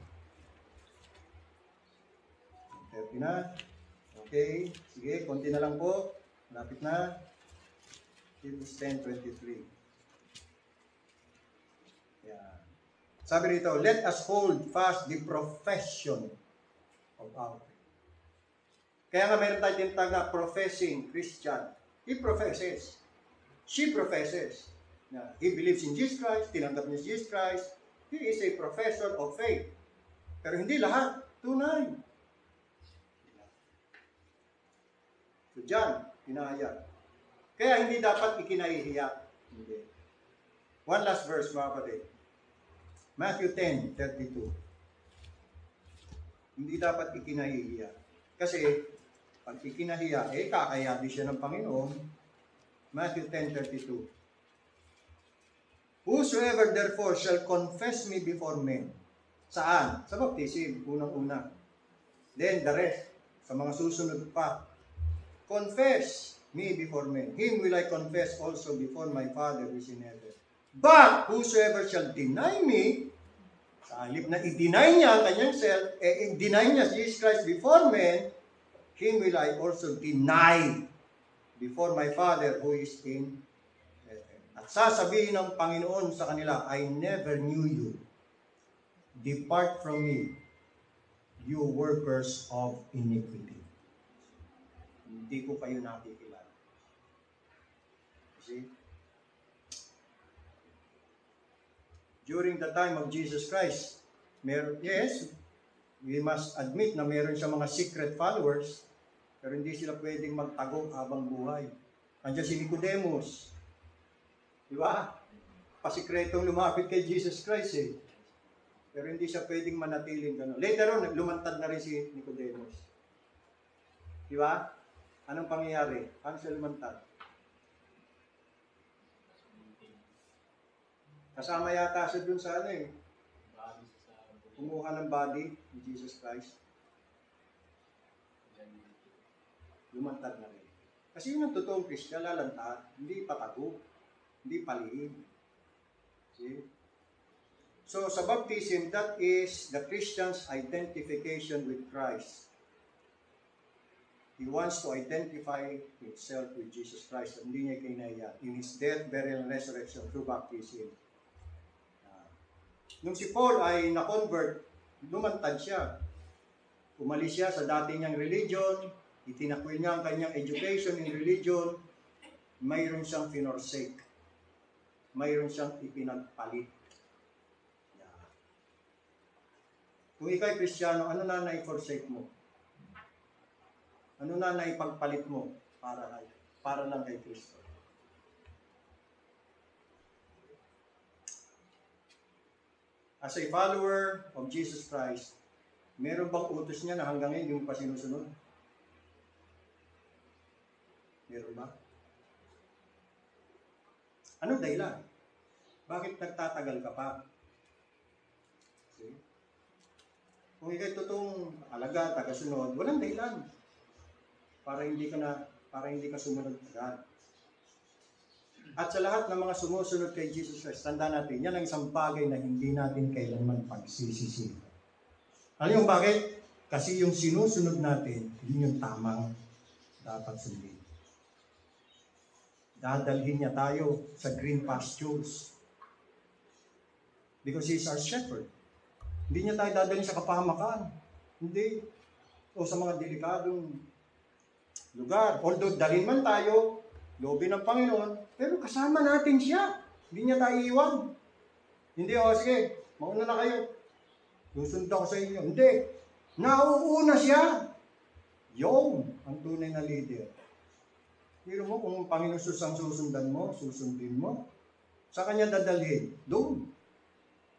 [SPEAKER 3] 30 na. Okay. Sige, konti na lang po. Malapit na. Hebrews 10:23. Yan. Sabi rito, let us hold fast the profession of our faith. Kaya nga meron tayo tinatawag na professing Christian. He professes. She professes. Na he believes in Jesus Christ, tinanggap niya si Jesus Christ. He is a professor of faith. Pero hindi lahat tunay. So dyan, hinahayag. Kaya hindi dapat ikinahihiya. Hindi. One last verse, mga kapatid. Matthew 10:32. Hindi dapat ikinahihiya. Kasi, pag ikinahiya, kakaya din siya ng Panginoon. Matthew 10:32. Whosoever therefore shall confess me before men. Saan? Sa baptism, unang-una. Then the rest, sa mga susunod pa. Confess me before men. Him will I confess also before my Father who is in heaven. But whosoever shall deny me, sa halip na i-deny niya ang kanyang self, i-deny niya Jesus Christ before men, him will I also deny before my Father who is in heaven. At sasabihin ng Panginoon sa kanila, I never knew you. Depart from me, you workers of iniquity. Hindi ko kayo nakikilala. See? During the time of Jesus Christ, yes, we must admit na meron siya mga secret followers, pero hindi sila pwedeng magtago habang buhay. Andiyan si Nicodemus. Di ba? Pasikretong lumapit kay Jesus Christ eh. Pero hindi siya pwedeng manatiling gano'n. Later on, lumantad na rin si Nicodemus. Di ba? Anong pangyayari? Paano siya lumantad? Kasama yata siya dun sa kumuha ng body ni Jesus Christ. Lumantad na rin. Kasi yun ang totoong Christian, lalantad, hindi patago, hindi palihim. See? So sa baptism, that is the Christian's identification with Christ. He wants to identify himself with Jesus Christ. Hindi niya kinaya in his death, burial, and resurrection through baptism. Nung si Paul ay na-convert, lumantad siya. Umalis siya sa dati niyang religion, itinakwil niya ang kanyang education in religion, mayroon siyang finorsake. Mayroon siyang ipinagpalit. Yeah. Kung ikaw'y Kristiyano, ano na na-forsake mo? Ano na naipagpalit mo para lang kay Kristo? As a follower of Jesus Christ, meron bang utos niya na hanggang ngayon hindi mo pa sinusunod? Meron ba? Anong dahilan? Bakit nagtatagal ka pa? See? Kung ikay totoong alaga, tagasunod, walang dahilan. Para hindi ka sumunod agad. At sa lahat ng mga sumusunod kay Jesus Christ, tandaan natin, yan ang isang bagay na hindi natin kailanman pagsisisi. Ano yung bakit? Kasi yung sinusunod natin, yun yung tamang dapat sundin. Dadalhin niya tayo sa green pastures. Because He is our shepherd. Hindi niya tayo dadalhin sa kapahamakan. Hindi. O sa mga delikadong lugar. Although dalhin man tayo, loobin ng Panginoon, pero kasama natin siya. Hindi niya tayo iwan. Hindi, sige, mauna na kayo. Susunod ako sa inyo. Hindi. Nauuna siya. Yun, ang tunay na leader. Pero mo, kung Panginoon ang susundan mo, susundin mo, sa kanya dadalhin, doon.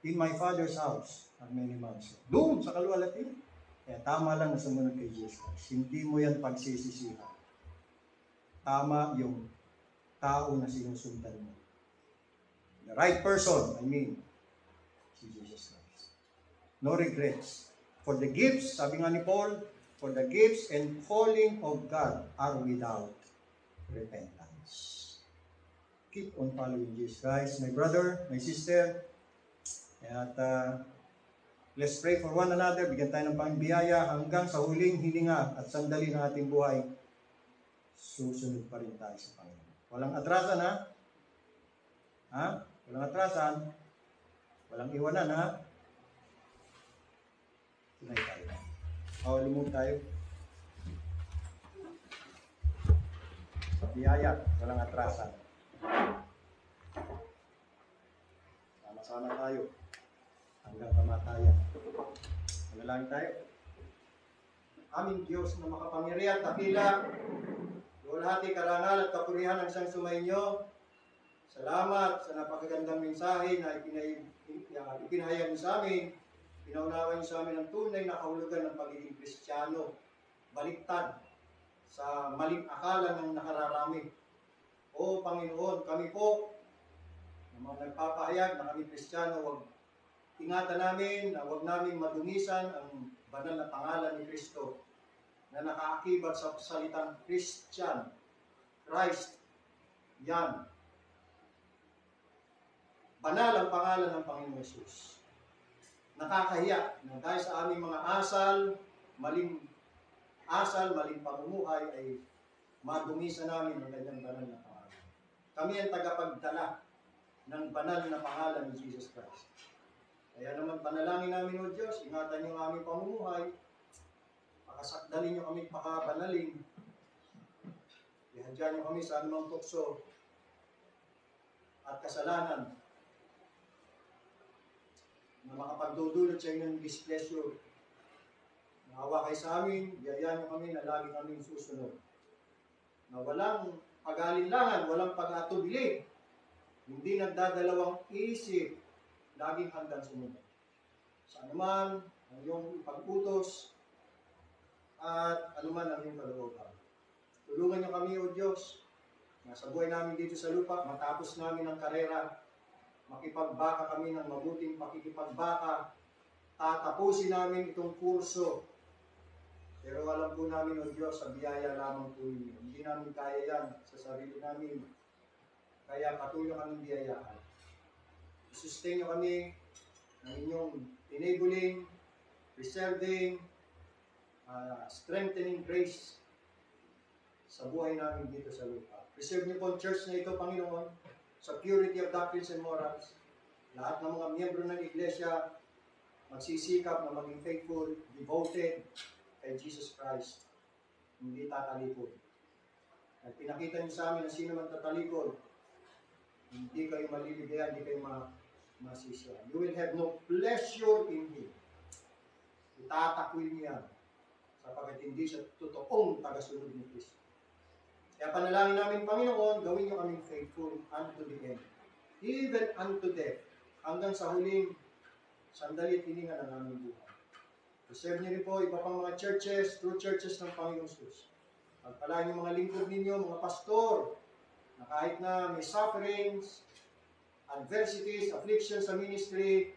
[SPEAKER 3] In my Father's house are many mansions. Doon, sa kaluwalhatian. Kaya tama lang na sumunod kay Jesus. Hindi mo yan pagsisisihan. Tama yung tao na sinusundan mo. The right person, I mean, si Jesus Christ. no regrets. For the gifts, sabi nga ni Paul, for the gifts and calling of God are without repentance. Keep on following Jesus, guys. My brother, my sister, at let's pray for one another. Bigyan tayo ng pangbiyaya hanggang sa huling hininga at sandali ng ating buhay. Susunod pa rin tayo sa Panginoon. Walang atrasan, ha? Ha? Walang atrasan. Walang iwanan, ha? Tunay tayo. Lumog tayo. Sa biyaya, walang atrasan. Sama-sama tayo hanggang kamatayan. Manalangin tayo. Aming Diyos na makapangyarihan, dakila, luwalhati, karangal at kapurihan ang siyang sumainyo. Salamat sa napakagandang mensahe na ipinahayag niyo sa amin. Pinaunawa niyo sa amin ang tunay na kahulugan ng pagiging Kristiyano. Baliktad sa maling akala ng nakararami. O Panginoon, kami po na mga nagpapahayag na kami Kristiyano, wag ingatan namin na wag namin madungisan ang banal na pangalan ni Kristo na nakaakibat sa salitang Christian, Christ, yan. Banal ang pangalan ng Panginoon Jesus. Nakakahiya na dahil sa aming mga maling pamumuhay ay madumisa namin ang kanyang banal na pangalan. Kami ang tagapagdala ng banal na pangalan ni Jesus Christ. Kaya naman panalangin namin, O Diyos, ingatan niyo ang aming pamumuhay, pakasakdalin niyo kami pakabanalin, ihadyan niyo kami sa anumang tukso at kasalanan na makapagdudulot sa inyong displeasure. Naawa kayo sa amin, biyayaan niyo kami na lagi kaming susunod. Na walang pag-aalinlangan, walang pag-atubili, hindi nagdadalawang isip, laging handang sumunod. Sa anuman ang iyong pag-utos at anuman ang iyong kalooban. Tulungan niyo kami, O Diyos, na sa buhay namin dito sa lupa, matapos namin ang karera, makipagbaka kami ng mabuting pakikipagbaka, tatapusin namin itong kurso. Pero alam po namin, O Diyos, sa biyaya lamang po ninyo. Hindi namin kaya yan sa sarili namin. Kaya patuloy kami biyayaan. Sustain nyo kami ng inyong enabling, preserving, strengthening grace sa buhay namin dito sa lupa. Preserve niyo po ang church na ito, Panginoon, sa purity of doctrines and morals. Lahat ng mga miyembro ng iglesia magsisikap na maging faithful, devoted kay Jesus Christ. Hindi tatalikod. At pinakita niyo sa amin na sino man tatalikod, hindi kayo maliligayan, hindi kayo masisya. You will have no pleasure in Him. Itatakwil niya sapagkat hindi siya totoong tagasunod ni Kristo. Kaya panalangin namin, Panginoon, gawin niyo kaming faithful unto the end. Even unto death. Hanggang sa huling sandali at hininga ng aming buhay. Preserve niyo rin po iba pang mga churches, true churches ng Panginoong Jesus. Pagpalain yung mga lingkod ninyo, mga pastor, na kahit na may sufferings, adversities, afflictions sa ministry,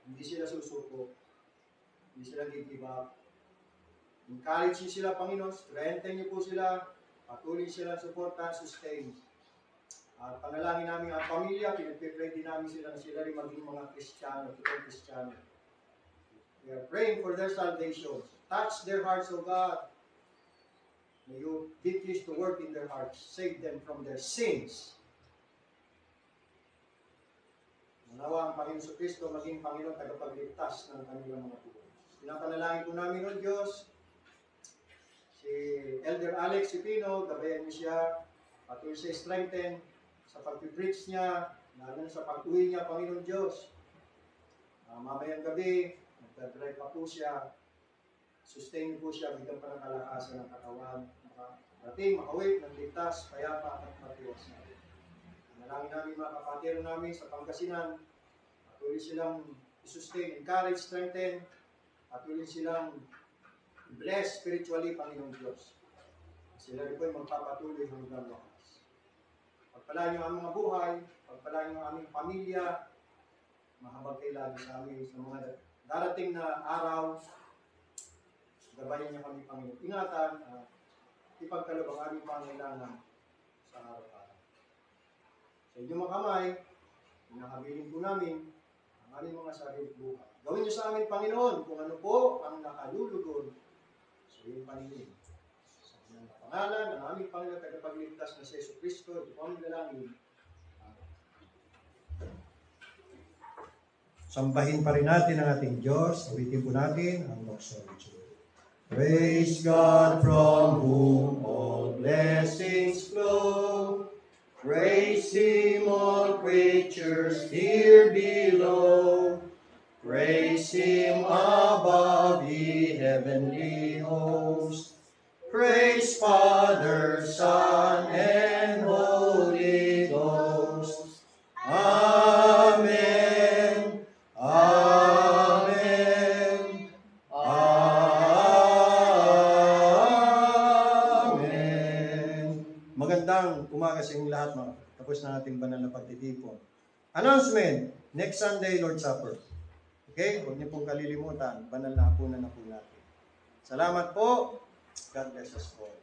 [SPEAKER 3] hindi sila susuko. Hindi sila give up. Encourage niyo sila, Panginoon. Strengthen niyo po sila. Patuloy sila suporta, sustain. At panalangin namin ang pamilya, pinag-pray din namin sila na sila rin maging mga Kristiyano, totoong Kristiyano. We are praying for their salvation. Touch their hearts, O God. May you be pleased to work in their hearts. Save them from their sins. Manawa ang Panginoon sa Kristo maging Panginoon tagapagligtas ng kanilang mga buhay. Pinapanalangin po namin, O Diyos, si Elder Alex Cipino, gabayan niyo siya, patuloy siya strengthen sa pag-preach niya, lalo na sa pag-uwi niya, Panginoon Diyos. Mamayang gabi, nagdadrive pa po siya, sustain po siya, bigyan pa ng kalakasan ng katawan, makarating, makawit, ng ligtas, payapa at matiwas natin. Manalangin namin mga kapatero namin sa Pangasinan, patuloy silang i-sustain, encourage, strengthen, patuloy silang bless spiritually, Panginoong Diyos. Sila rin po ay magpapatuloy hanggang wakas. Pagpalaan niyo ang mga buhay, pagpalaan niyo ang aming pamilya, mahabag kayo lagi sa amin sa mga darating na araw, gabayan niya kami, Panginoon. Ingatan at ipagkaloob ang aming pangailangan sa araw-araw. Sa inyong mga kamay, hinahabilin po namin ang aming mga sarili buhay. Gawin niyo sa amin, Panginoon, kung ano po ang nakalulugod sa iyong paningin. Sa kanyang pangalan, ng aming Panginoon tagapagligtas na si Yesu Cristo, ito po ang dalangin. Sambahin pa rin natin ang ating Diyos. Awitin po natin ang doxology. Praise God from whom all blessings flow. Praise Him, all creatures here below. Praise Him above, ye heavenly hosts. Praise Father, Son, and Holy Ghost. Amen. Amen. Amen. Magandang umaga sa inyong lahat, mga. Tapos na ating banal na pagtitipon. Announcement. Next Sunday, Lord's Supper. Okay? Huwag niyo pong kalilimutan. Banal na hapunan na po natin. Salamat po. God bless us all.